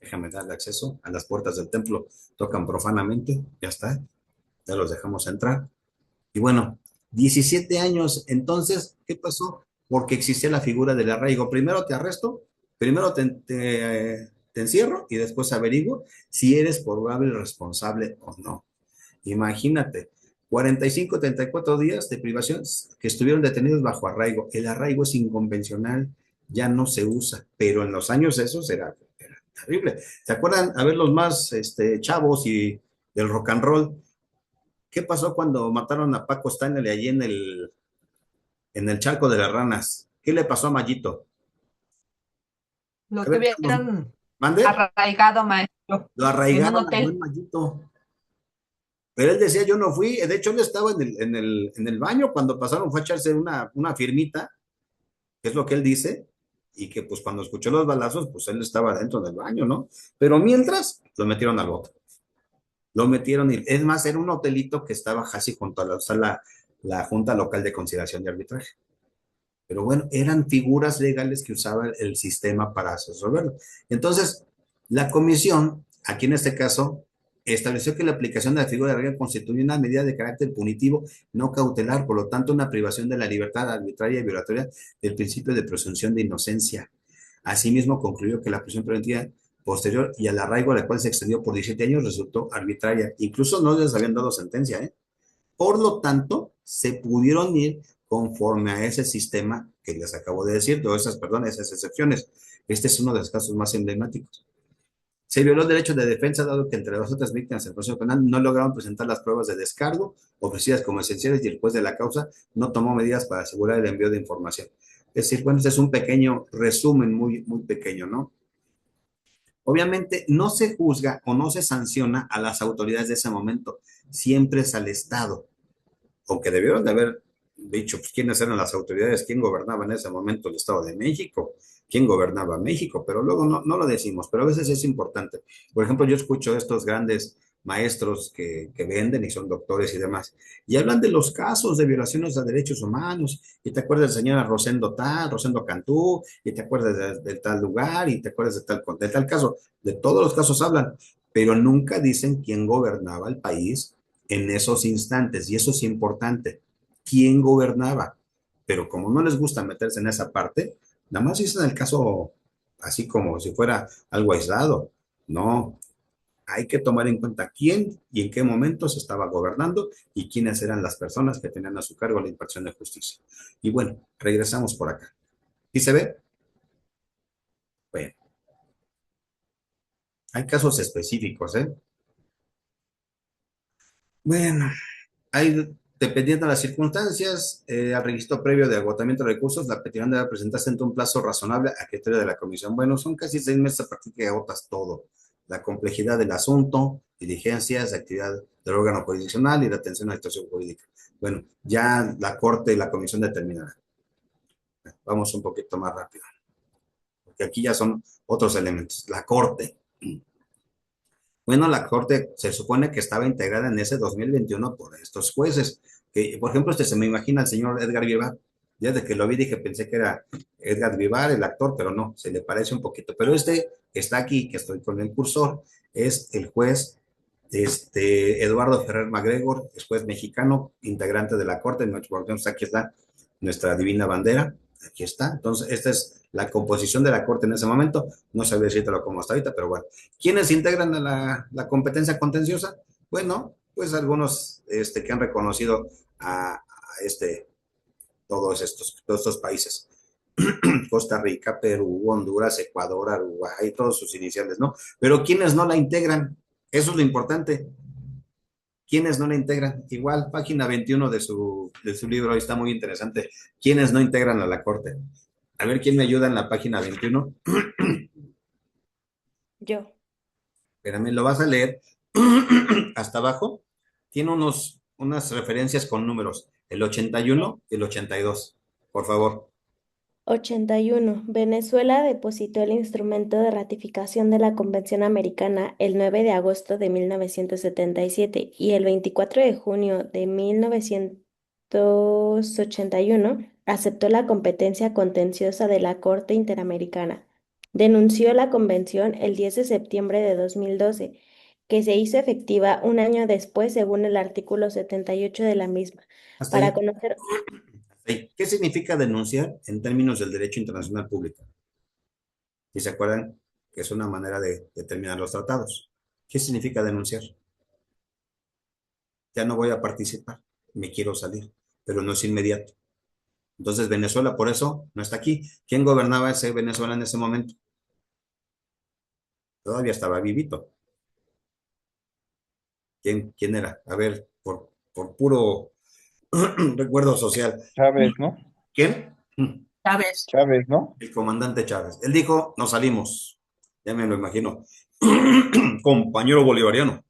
Déjame darle acceso a las puertas del templo. Tocan profanamente, ya está, ya los dejamos entrar. Y bueno, 17 años, entonces, ¿qué pasó? Porque existía la figura del arraigo. Primero te arresto, primero te encierro y después averiguo si eres probable responsable o no. Imagínate, 45, 34 días de privación que estuvieron detenidos bajo arraigo. El arraigo es inconvencional, ya no se usa, pero en los años esos era terrible. ¿Se acuerdan? A ver, los más chavos y del rock and roll, ¿qué pasó cuando mataron a Paco Stanley allí en el charco de las ranas? ¿Qué le pasó a Mayito? A Lo ver, chavos, tuvieron ¿mande? arraigado, maestro, Lo en un arraigaron al buen hotel. Mayito. Pero él decía, yo no fui. De hecho, él estaba en el baño cuando pasaron, fue a echarse una firmita, que es lo que él dice, y que pues cuando escuchó los balazos, pues él estaba dentro del baño, ¿no? Pero mientras, lo metieron al bote. Lo metieron, y es más, era un hotelito que estaba casi junto a la Junta Local de Conciliación y Arbitraje. Pero bueno, eran figuras legales que usaba el sistema para resolverlo. Entonces, la comisión, aquí en este caso, estableció que la aplicación de la figura de regla constituye una medida de carácter punitivo no cautelar, por lo tanto, una privación de la libertad arbitraria y violatoria del principio de presunción de inocencia. Asimismo, concluyó que la prisión preventiva posterior y al arraigo a la cual se extendió por 17 años resultó arbitraria. Incluso no les habían dado sentencia, ¿eh? Por lo tanto, se pudieron ir conforme a ese sistema que les acabo de decir, todas esas, perdón, esas excepciones. Este es uno de los casos más emblemáticos. Se violó el derecho de defensa, dado que entre las otras víctimas del proceso penal no lograron presentar las pruebas de descargo ofrecidas como esenciales y el juez de la causa no tomó medidas para asegurar el envío de información. Es decir, bueno, este es un pequeño resumen, muy, muy pequeño, ¿no? Obviamente no se juzga o no se sanciona a las autoridades de ese momento, siempre es al Estado, aunque debieron de haber dicho pues, quiénes eran las autoridades, quién gobernaba en ese momento el Estado de México, quién gobernaba México, pero luego no lo decimos, pero a veces es importante. Por ejemplo, yo escucho a estos grandes maestros que venden y son doctores y demás, y hablan de los casos de violaciones a derechos humanos, y te acuerdas de señora Rosendo Cantú, y te acuerdas de tal lugar, y te acuerdas de tal caso, de todos los casos hablan, pero nunca dicen quién gobernaba el país en esos instantes, y eso es importante. ¿Quién gobernaba? Pero como no les gusta meterse en esa parte, nada más dicen el caso así como si fuera algo aislado. No, hay que tomar en cuenta quién y en qué momento se estaba gobernando y quiénes eran las personas que tenían a su cargo la impartición de justicia. Y bueno, regresamos por acá. ¿Sí se ve? Bueno, hay casos específicos, ¿eh? Bueno, hay, dependiendo de las circunstancias, al registro previo de agotamiento de recursos, la petición debe presentarse en un plazo razonable a criterio de la comisión. Bueno, son casi 6 meses a partir que agotas todo. La complejidad del asunto, diligencias, actividad del órgano jurisdiccional y la atención a la situación jurídica. Bueno, ya la Corte y la comisión determinarán. Vamos un poquito más rápido, porque aquí ya son otros elementos. La Corte. Bueno, la Corte se supone que estaba integrada en ese 2021 por estos jueces, que por ejemplo, se me imagina al señor Edgar Vivar. Ya de que lo vi dije, pensé que era Edgar Vivar, el actor, pero no, se le parece un poquito. Pero este que está aquí, que estoy con el cursor, es el juez Eduardo Ferrer MacGregor, es juez mexicano, integrante de la Corte. Aquí está nuestra divina bandera, aquí está. Entonces, esta es la composición de la Corte en ese momento. No sabía decírtelo como hasta ahorita, pero bueno. ¿Quiénes integran a la competencia contenciosa? Bueno, pues algunos que han reconocido a todos estos países. Costa Rica, Perú, Honduras, Ecuador, Uruguay, todos sus iniciales, ¿no? Pero ¿quiénes no la integran? Eso es lo importante. ¿Quiénes no la integran? Igual, página 21 de su libro, está muy interesante. ¿Quiénes no integran a la Corte? A ver, ¿quién me ayuda en la página 21? Yo. Espérame, lo vas a leer hasta abajo. Tiene unas referencias con números, el 81 y el 82. Por favor. 81. Venezuela depositó el instrumento de ratificación de la Convención Americana el 9 de agosto de 1977 y el 24 de junio de 1981 aceptó la competencia contenciosa de la Corte Interamericana. Denunció la convención el 10 de septiembre de 2012, que se hizo efectiva un año después según el artículo 78 de la misma. Hasta Para ahí. conocer ¿Qué significa denunciar en términos del derecho internacional público? Si se acuerdan que es una manera de determinar los tratados. ¿Qué significa denunciar? Ya no voy a participar, me quiero salir, pero no es inmediato. Entonces Venezuela por eso no está aquí. ¿Quién gobernaba ese Venezuela en ese momento? Todavía estaba vivito. ¿Quién era? A ver, por puro recuerdo social. Chávez, ¿no? ¿Quién? Chávez. Chávez, ¿no? El comandante Chávez. Él dijo, nos salimos. Ya me lo imagino. Compañero bolivariano,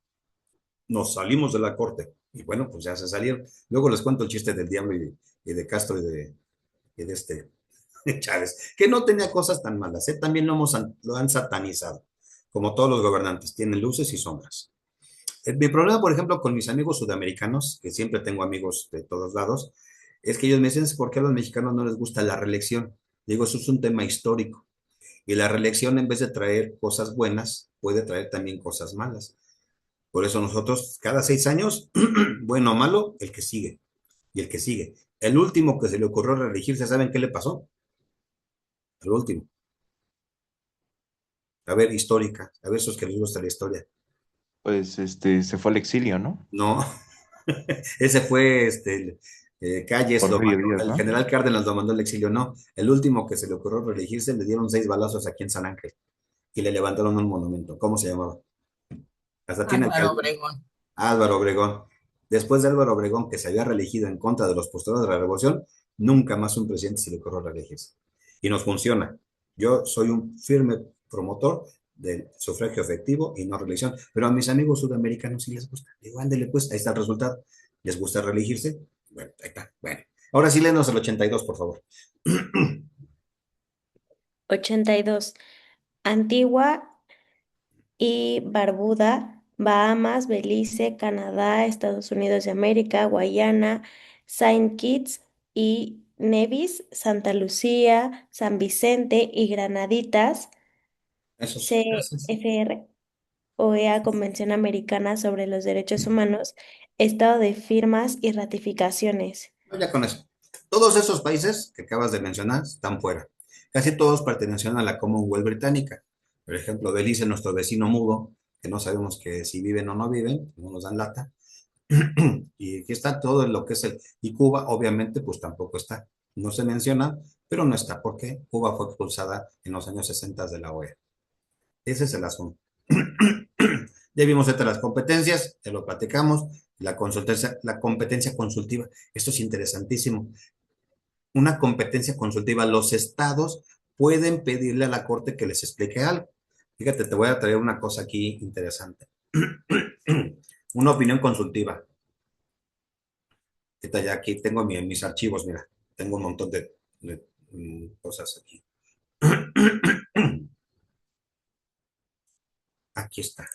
nos salimos de la corte. Y bueno, pues ya se salieron. Luego les cuento el chiste del diablo y de Castro y de Chávez, que no tenía cosas tan malas, ¿eh? También lo han satanizado, como todos los gobernantes, tienen luces y sombras. Mi problema, por ejemplo, con mis amigos sudamericanos, que siempre tengo amigos de todos lados, es que ellos me dicen, ¿por qué a los mexicanos no les gusta la reelección? Digo, eso es un tema histórico. Y la reelección, en vez de traer cosas buenas, puede traer también cosas malas. Por eso nosotros, cada 6 años, bueno o malo, el que sigue. Y el que sigue. El último que se le ocurrió reelegirse, ¿saben qué le pasó? El último. A ver, histórica. A ver, esos que les gusta la historia. Pues se fue al exilio, ¿no? No, ese fue Calles, Porfirio Díaz, el ¿no? general Cárdenas lo mandó al exilio, no. El último que se le ocurrió reelegirse, le dieron 6 balazos aquí en San Ángel y le levantaron un monumento. ¿Cómo se llamaba? Hasta tiene Álvaro alcalde. Obregón. Álvaro Obregón. Después de Álvaro Obregón, que se había reelegido en contra de los postulados de la revolución, nunca más un presidente se le ocurrió reelegirse. Y nos funciona. Yo soy un firme promotor del sufragio efectivo y no reelección, pero a mis amigos sudamericanos sí les gusta. Digo, ándele pues, ahí está el resultado. ¿Les gusta reelegirse? Bueno, ahí está. Bueno, ahora sí léenos el 82, por favor. 82. Antigua y Barbuda, Bahamas, Belice, Canadá, Estados Unidos de América, Guayana, Saint Kitts y Nevis, Santa Lucía, San Vicente y Granaditas, Esos, gracias. CFR, OEA, Convención Americana sobre los Derechos Humanos, estado de firmas y ratificaciones. No, ya con eso. Todos esos países que acabas de mencionar están fuera. Casi todos pertenecen a la Commonwealth británica. Por ejemplo, Belice, nuestro vecino mudo, que no sabemos que si viven o no viven, no nos dan lata. Y aquí está todo en lo que es y Cuba, obviamente, pues tampoco está. No se menciona pero no está porque Cuba fue expulsada en los años 60 de la OEA. Ese es el asunto. Ya vimos entre las competencias, ya lo platicamos, la competencia consultiva. Esto es interesantísimo. Una competencia consultiva, los estados pueden pedirle a la Corte que les explique algo. Fíjate, te voy a traer una cosa aquí interesante. Una opinión consultiva. Ya aquí tengo mis archivos, mira, tengo un montón de cosas aquí. Aquí está.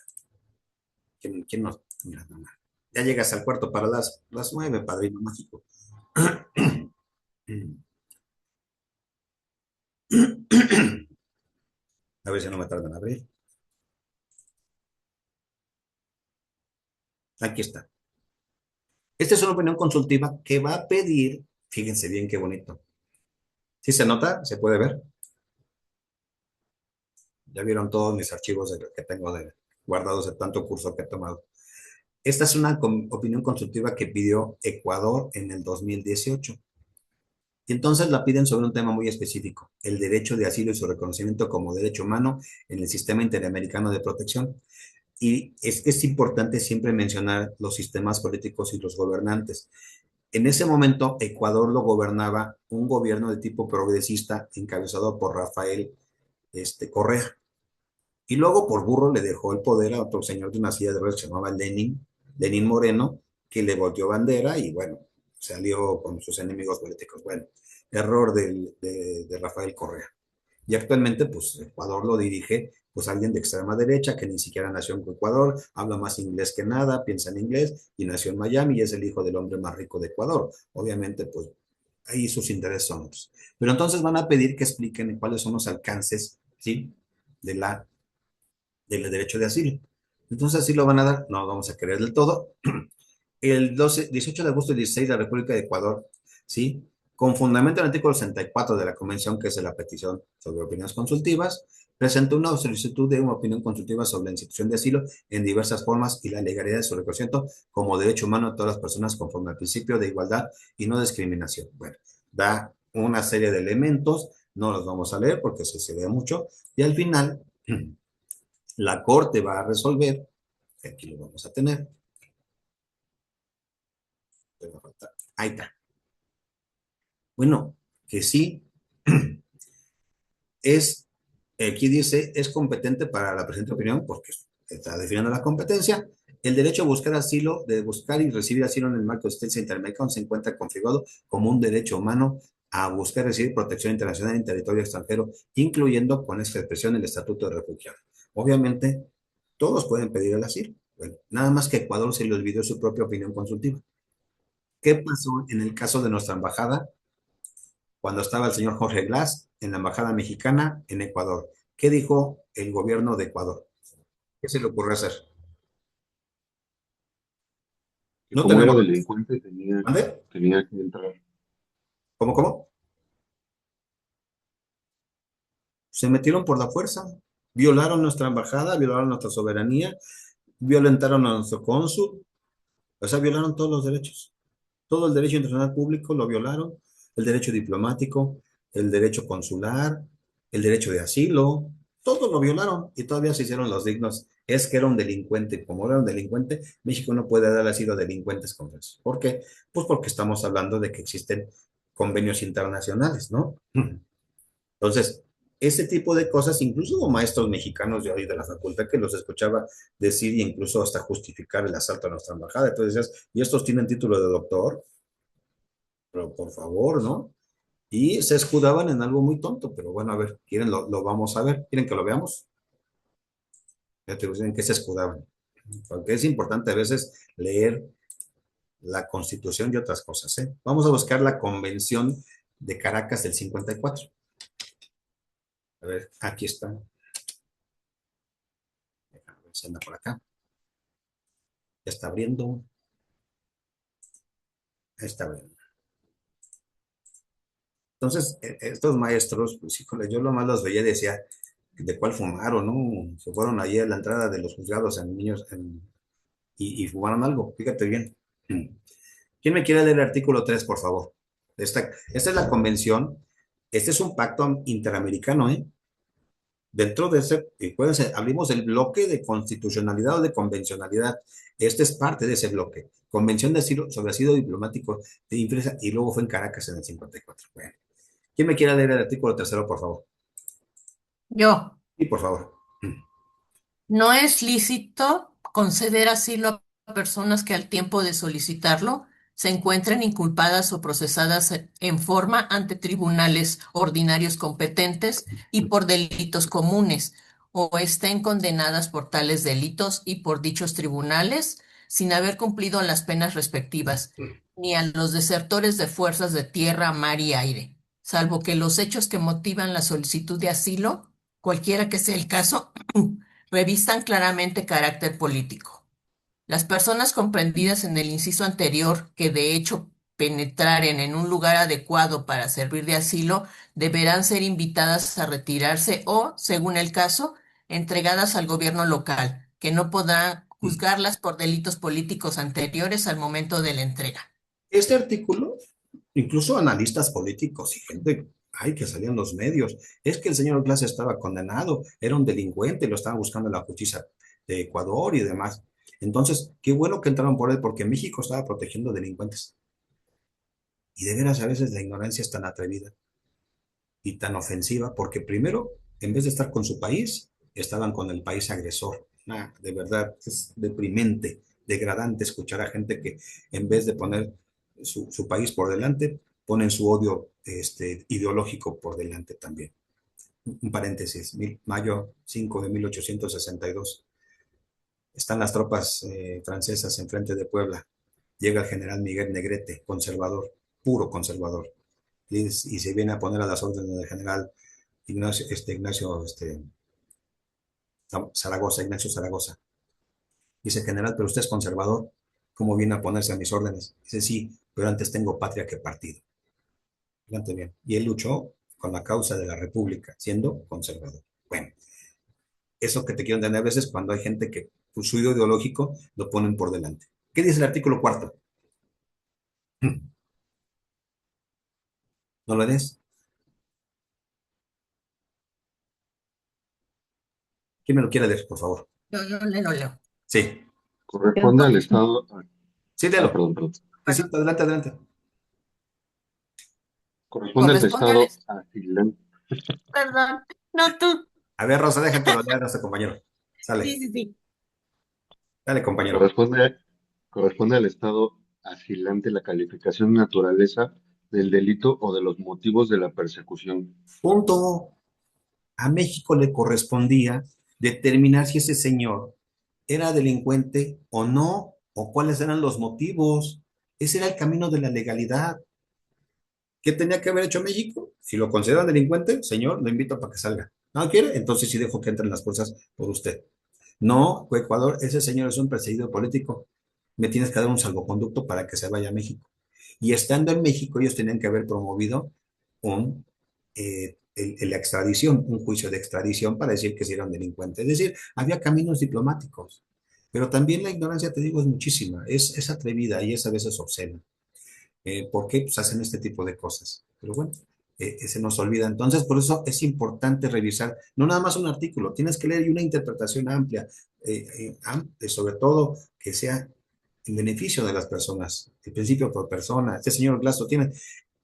¿Quién no? Mira, no, no. Ya llegas al cuarto para las 9, padrino mágico. A ver si no me tardan en abrir. Aquí está. Esta es una opinión consultiva que va a pedir, fíjense bien qué bonito. ¿Sí se nota? ¿Se puede ver? Ya vieron todos mis archivos que tengo guardados de tanto curso que he tomado. Esta es una opinión consultiva que pidió Ecuador en el 2018. Y entonces la piden sobre un tema muy específico, el derecho de asilo y su reconocimiento como derecho humano en el sistema interamericano de protección. Y es que es importante siempre mencionar los sistemas políticos y los gobernantes. En ese momento, Ecuador lo gobernaba un gobierno de tipo progresista encabezado por Rafael Correa. Y luego, por burro, le dejó el poder a otro señor de una silla de ruedas que se llamaba Lenín Moreno, que le volteó bandera y, bueno, salió con sus enemigos políticos. Bueno, error de Rafael Correa. Y actualmente, pues, Ecuador lo dirige, pues, alguien de extrema derecha que ni siquiera nació en Ecuador, habla más inglés que nada, piensa en inglés y nació en Miami y es el hijo del hombre más rico de Ecuador. Obviamente, pues, ahí sus intereses son otros. Pero entonces van a pedir que expliquen cuáles son los alcances, ¿sí? De del derecho de asilo. Entonces, así lo van a dar, no vamos a querer del todo. El 18 de agosto y 16, la República de Ecuador, ¿sí? Con fundamento en el artículo 64 de la Convención, que es la petición sobre opiniones consultivas, presentó una solicitud de una opinión consultiva sobre la institución de asilo en diversas formas y la legalidad de su reconocimiento como derecho humano de todas las personas conforme al principio de igualdad y no discriminación. Bueno, da una serie de elementos, no los vamos a leer porque se ve mucho, y al final la Corte va a resolver, aquí lo vamos a tener, ahí está. Bueno, que sí, es, aquí dice, es competente para la presente opinión, porque está definiendo la competencia. El derecho a buscar asilo, de buscar y recibir asilo en el marco de asistencia interamericana, se encuentra configurado como un derecho humano a buscar y recibir protección internacional en territorio extranjero, incluyendo con esta expresión el estatuto de refugiado. Obviamente, todos pueden pedir el asilo. Bueno, nada más que a Ecuador se le olvidó su propia opinión consultiva. ¿Qué pasó en el caso de nuestra embajada cuando estaba el señor Jorge Glass en la embajada mexicana en Ecuador? ¿Qué dijo el gobierno de Ecuador? ¿Qué se le ocurrió hacer? Que No como era tenemos. delincuente ¿Mande? tenía que entrar. ¿Cómo? Se metieron por la fuerza, violaron nuestra embajada, violaron nuestra soberanía, violentaron a nuestro cónsul, o sea, violaron todos los derechos. Todo el derecho internacional público lo violaron, el derecho diplomático, el derecho consular, el derecho de asilo, todo lo violaron y todavía se hicieron los dignos. Es que era un delincuente, como era un delincuente, México no puede dar asilo a delincuentes como eso. ¿Por qué? Pues porque estamos hablando de que existen convenios internacionales, ¿no? Entonces, ese tipo de cosas, incluso hubo maestros mexicanos de hoy de la facultad que los escuchaba decir e incluso hasta justificar el asalto a nuestra embajada. Entonces decías, ¿y estos tienen título de doctor? Pero por favor, ¿no? Y se escudaban en algo muy tonto, pero bueno, a ver, ¿quieren lo vamos a ver? ¿Quieren que lo veamos? Ya te dicen que se escudaban. Porque es importante a veces leer la Constitución y otras cosas, ¿eh? Vamos a buscar la Convención de Caracas del 54. A ver, aquí está. Déjame ver si anda por acá. Ya está abriendo. Está abriendo. Entonces, estos maestros, pues híjole, yo lo más los veía y decía, ¿de cuál fumaron, no? Se fueron allí a la entrada de los juzgados en niños y fumaron algo, fíjate bien. ¿Quién me quiere leer el artículo 3, por favor? Esta es la convención Este es un pacto interamericano, ¿eh? Dentro de ese, hablemos del bloque de constitucionalidad o de convencionalidad. Este es parte de ese bloque. Convención de asilo, sobre asilo diplomático de empresa, y luego fue en Caracas en el 54. Bueno, ¿quién me quiere leer el artículo tercero, por favor? Yo, Y por favor. no es lícito conceder asilo a personas que al tiempo de solicitarlo se encuentren inculpadas o procesadas en forma ante tribunales ordinarios competentes y por delitos comunes, o estén condenadas por tales delitos y por dichos tribunales sin haber cumplido las penas respectivas, ni a los desertores de fuerzas de tierra, mar y aire, salvo que los hechos que motivan la solicitud de asilo, cualquiera que sea el caso, revistan claramente carácter político. Las personas comprendidas en el inciso anterior, que de hecho penetraren en un lugar adecuado para servir de asilo, deberán ser invitadas a retirarse o, según el caso, entregadas al gobierno local, que no podrá juzgarlas por delitos políticos anteriores al momento de la entrega. Este artículo, incluso analistas políticos y gente, ay, que salían los medios, es que el señor Glass estaba condenado, era un delincuente, lo estaban buscando en la justicia de Ecuador y demás. Entonces, qué bueno que entraron por él, porque México estaba protegiendo delincuentes. Y de veras, a veces la ignorancia es tan atrevida y tan ofensiva, porque primero, en vez de estar con su país, estaban con el país agresor. De verdad, es deprimente, degradante escuchar a gente que en vez de poner su país por delante, ponen su odio ideológico por delante también. Un paréntesis, mayo 5 de 1862. Están las tropas francesas enfrente de Puebla. Llega el general Miguel Negrete, conservador, puro conservador, y se viene a poner a las órdenes del general Ignacio Zaragoza. Dice: general, pero usted es conservador, ¿cómo viene a ponerse a mis órdenes? Dice: sí, pero antes tengo patria que partido. Fíjate bien. Y él luchó con la causa de la República, siendo conservador. Bueno, eso que te quiero entender a veces cuando hay gente que su ideológico lo ponen por delante. ¿Qué dice el artículo cuarto? ¿No lo lees? ¿Quién me lo quiere leer, por favor? Yo lo leo. Sí, Corresponde al Estado. sí, léelo. Perdón. Sí, sí, adelante, adelante. Corresponde al Corresponde al... Estado asilante. Perdón, no tú. A ver, Rosa, déjate lo leer a nuestro compañero. Sale, Sí. dale, compañero. Corresponde al Estado asilante la calificación, naturaleza del delito o de los motivos de la persecución. Punto. A México le correspondía determinar si ese señor era delincuente o no, o cuáles eran los motivos. Ese era el camino de la legalidad. ¿Qué tenía que haber hecho México? Si lo consideran delincuente, señor, lo invito para que salga. ¿No quiere? Entonces sí dejo que entren las cosas por usted. No, Ecuador, ese señor es un perseguido político. Me tienes que dar un salvoconducto para que se vaya a México. Y estando en México, ellos tenían que haber promovido la extradición, un juicio de extradición para decir que sí eran delincuentes. Es decir, había caminos diplomáticos. Pero también la ignorancia, te digo, es muchísima, es atrevida y es a veces obscena. ¿Por qué? Pues hacen este tipo de cosas. Pero bueno, se nos olvida. Entonces, por eso es importante revisar, no nada más un artículo, tienes que leer una interpretación amplia, sobre todo que sea en beneficio de las personas, el principio por persona. Este señor Glass lo tiene.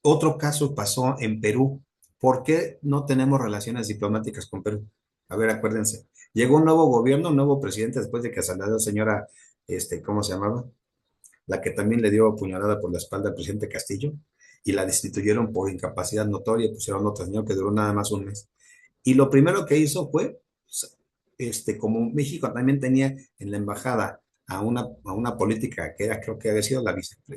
Otro caso pasó en Perú. ¿Por qué no tenemos relaciones diplomáticas con Perú? A ver, acuérdense. Llegó un nuevo gobierno, un nuevo presidente después de que salió la señora, ¿cómo se llamaba? La que también le dio puñalada por la espalda al presidente Castillo, y la destituyeron por incapacidad notoria, pusieron otro señor que duró nada más un mes. Y lo primero que hizo fue, como México también tenía en la embajada a una política que era, creo que había sido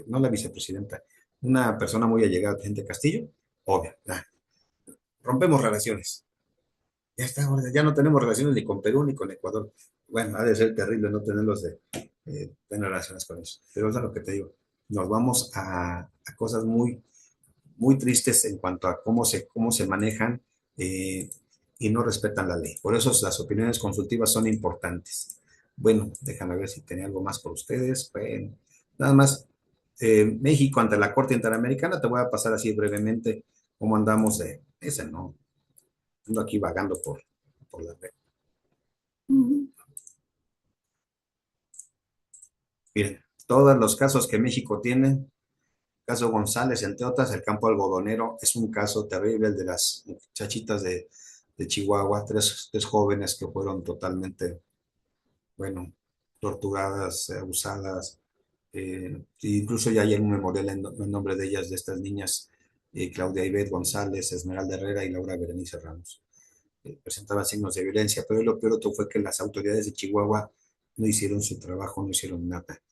no la vicepresidenta, una persona muy allegada al presidente Castillo, obvio, rompemos relaciones. Ya está, ya no tenemos relaciones ni con Perú ni con Ecuador. Bueno, ha de ser terrible no tener relaciones con eso. Pero es lo que te digo. Nos vamos a cosas muy, muy tristes en cuanto a cómo se manejan y no respetan la ley. Por eso las opiniones consultivas son importantes. Bueno, déjame ver si tenía algo más por ustedes. Bueno, nada más. México ante la Corte Interamericana, te voy a pasar así brevemente ¿Cómo andamos de ese? No, ando aquí vagando por la red. Miren, todos los casos que México tiene, caso González, entre otras, el campo algodonero, es un caso terrible, el de las muchachitas de Chihuahua, tres jóvenes que fueron totalmente, bueno, torturadas, abusadas, incluso ya hay un memorial en nombre de ellas, de estas niñas, Claudia Ivette González, Esmeralda Herrera y Laura Berenice Ramos. Presentaban signos de violencia, pero lo peor fue que las autoridades de Chihuahua no hicieron su trabajo, no hicieron nada.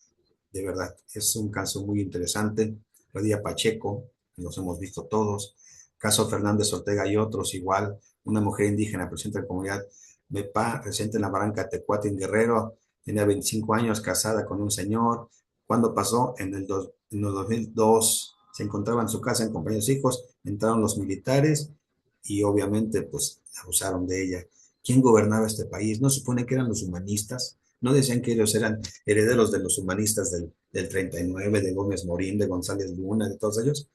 De verdad, es un caso muy interesante. Lidia Pacheco, los hemos visto todos. Caso Fernández Ortega y otros igual. Una mujer indígena presente en la comunidad Mepa, residente en la Barranca Tecuate, en Guerrero, tenía 25 años, casada con un señor. ¿Cuándo pasó? En el 2002 se encontraba en su casa en compañía de sus hijos, entraron los militares y obviamente pues abusaron de ella. ¿Quién gobernaba este país? ¿No supone que eran los humanistas? ¿No decían que ellos eran herederos de los humanistas del 39, de Gómez Morín, de González Luna, de todos ellos?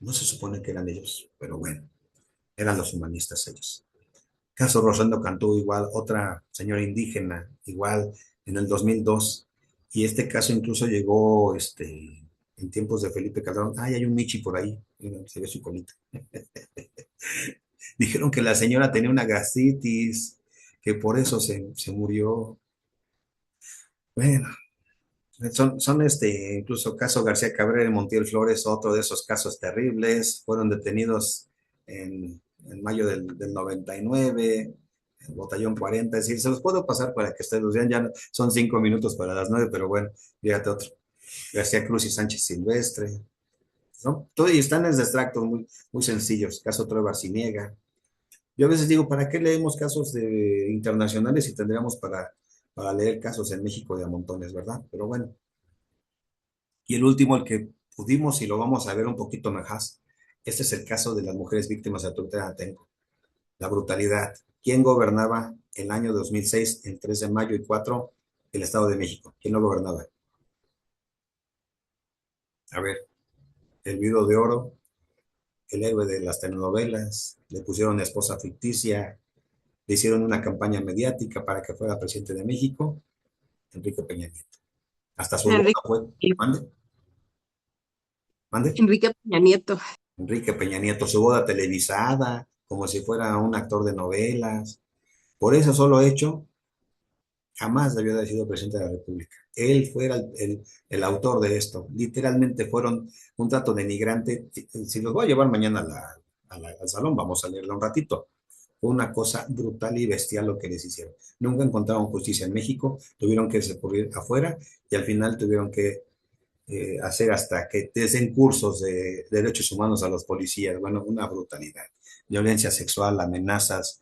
No se supone que eran ellos, pero bueno, eran los humanistas ellos. Caso Rosendo Cantú, igual, otra señora indígena, igual, en el 2002. Y este caso incluso llegó en tiempos de Felipe Calderón. Ay, hay un Michi por ahí, se ve su colita. Dijeron que la señora tenía una gastritis, que por eso se murió. Bueno, son incluso caso García Cabrera y Montiel Flores, otro de esos casos terribles. Fueron detenidos en mayo del 99, en Botallón 40. Es decir, se los puedo pasar para que ustedes los vean. Ya son 5 minutos para las 9, pero bueno, fíjate otro. García Cruz y Sánchez Silvestre, ¿no? Todo y están en extractos muy, muy sencillos. Caso Troy Barciniega. Yo a veces digo, ¿para qué leemos casos internacionales si tendríamos para leer casos en México de a montones, ¿verdad? Pero bueno. Y el último, el que pudimos y lo vamos a ver un poquito más, este es el caso de las mujeres víctimas de la tortura de Atenco. La brutalidad. ¿Quién gobernaba el año 2006, el 3 de mayo y 4, el Estado de México? ¿Quién lo gobernaba? A ver, el viudo de oro, el héroe de las telenovelas, le pusieron esposa ficticia, le hicieron una campaña mediática para que fuera presidente de México, Enrique Peña Nieto. Hasta su boda Enrique, fue, mande, mande, Enrique Peña Nieto. Enrique Peña Nieto, su boda televisada, como si fuera un actor de novelas. Por eso solo hecho, jamás debió haber sido presidente de la República. Él fuera el autor de esto. Literalmente fueron un trato denigrante. Si los voy a llevar mañana al salón, vamos a leerlo un ratito. Fue una cosa brutal y bestial lo que les hicieron. Nunca encontraron justicia en México, tuvieron que recurrir afuera y al final tuvieron que hacer hasta que te den cursos de derechos humanos a los policías. Bueno, una brutalidad. Violencia sexual, amenazas,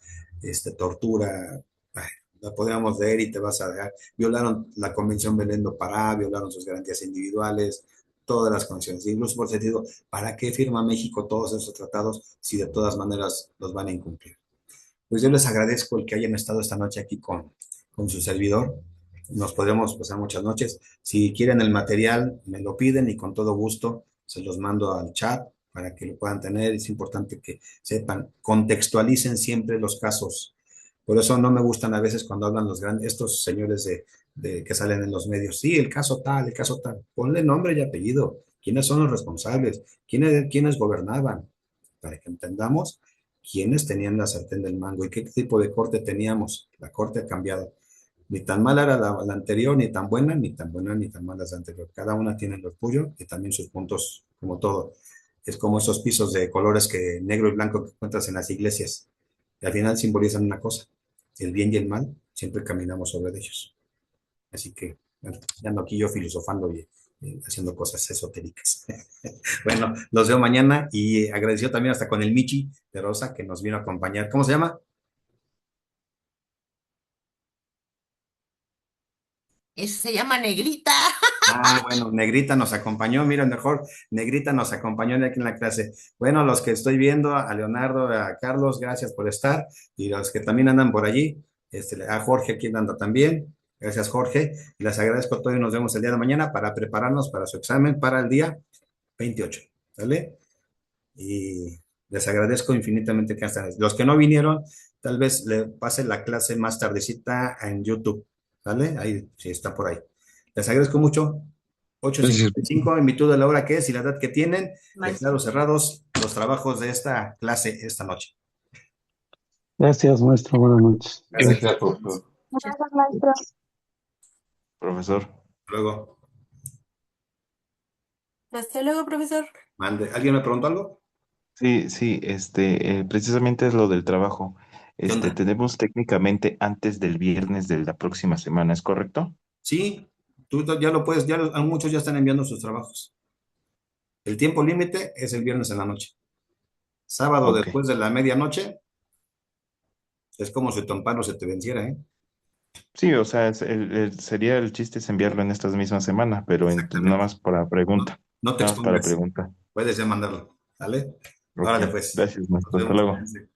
tortura. Ay, la podríamos leer y te vas a dejar. Violaron la Convención Belén do Pará, violaron sus garantías individuales, todas las condiciones. Incluso por sentido, ¿para qué firma México todos esos tratados si de todas maneras los van a incumplir? Pues yo les agradezco el que hayan estado esta noche aquí con su servidor. Nos podremos pasar muchas noches. Si quieren el material, me lo piden y con todo gusto se los mando al chat para que lo puedan tener. Es importante que sepan, contextualicen siempre los casos. Por eso no me gustan a veces cuando hablan estos señores que salen en los medios. Sí, el caso tal, el caso tal. Ponle nombre y apellido. ¿Quiénes son los responsables? ¿Quiénes gobernaban? Para que entendamos quiénes tenían la sartén del mango y qué tipo de corte teníamos. La corte ha cambiado. Ni tan mala era la anterior, ni tan buena, ni tan buena, ni tan mala la anterior. Cada una tiene lo suyo y también sus puntos, como todo. Es como esos pisos de colores negro y blanco que encuentras en las iglesias. Y al final simbolizan una cosa, el bien y el mal, siempre caminamos sobre ellos. Así que, bueno, ya ando aquí yo filosofando y haciendo cosas esotéricas. Bueno, los veo mañana y agradecido también hasta con el Michi de Rosa que nos vino a acompañar. ¿Cómo se llama? Se llama Negrita. Ah, bueno, Negrita nos acompañó, miren, mejor, Negrita nos acompañó aquí en la clase. Bueno, los que estoy viendo, a Leonardo, a Carlos, gracias por estar, y los que también andan por allí, a Jorge, aquí anda también, gracias Jorge, y les agradezco todo y nos vemos el día de mañana para prepararnos para su examen para el día 28, ¿vale? Y Les agradezco infinitamente que estén. Los que no vinieron, tal vez le pase la clase más tardecita en YouTube, ¿vale? Ahí, sí, está por ahí. Les agradezco mucho. Gracias. 8:55, en virtud de la hora que es y la edad que tienen, Maestro. declaro cerrados los trabajos de esta clase esta noche. Gracias, maestro. Buenas noches. Gracias, profesor. Gracias, maestro. Profesor. Luego, Hasta luego, profesor. mande. ¿Alguien me preguntó algo? Sí, sí, precisamente es lo del trabajo. ¿Qué onda? Tenemos técnicamente antes del viernes de la próxima semana, ¿es correcto? Sí, tú ya lo puedes, muchos ya están enviando sus trabajos. El tiempo límite es el viernes en la noche. Sábado Ok. después de la medianoche es como si tu amparo se te venciera, ¿eh? Sí, o sea, sería el chiste es enviarlo en estas mismas semanas, pero nada Exactamente. más para No, pregunta. no te Nada más para expongas. pregunta. Puedes ya mandarlo, ¿vale? Ok. Órale, pues. Gracias, Nos maestro. Hasta vemos. luego.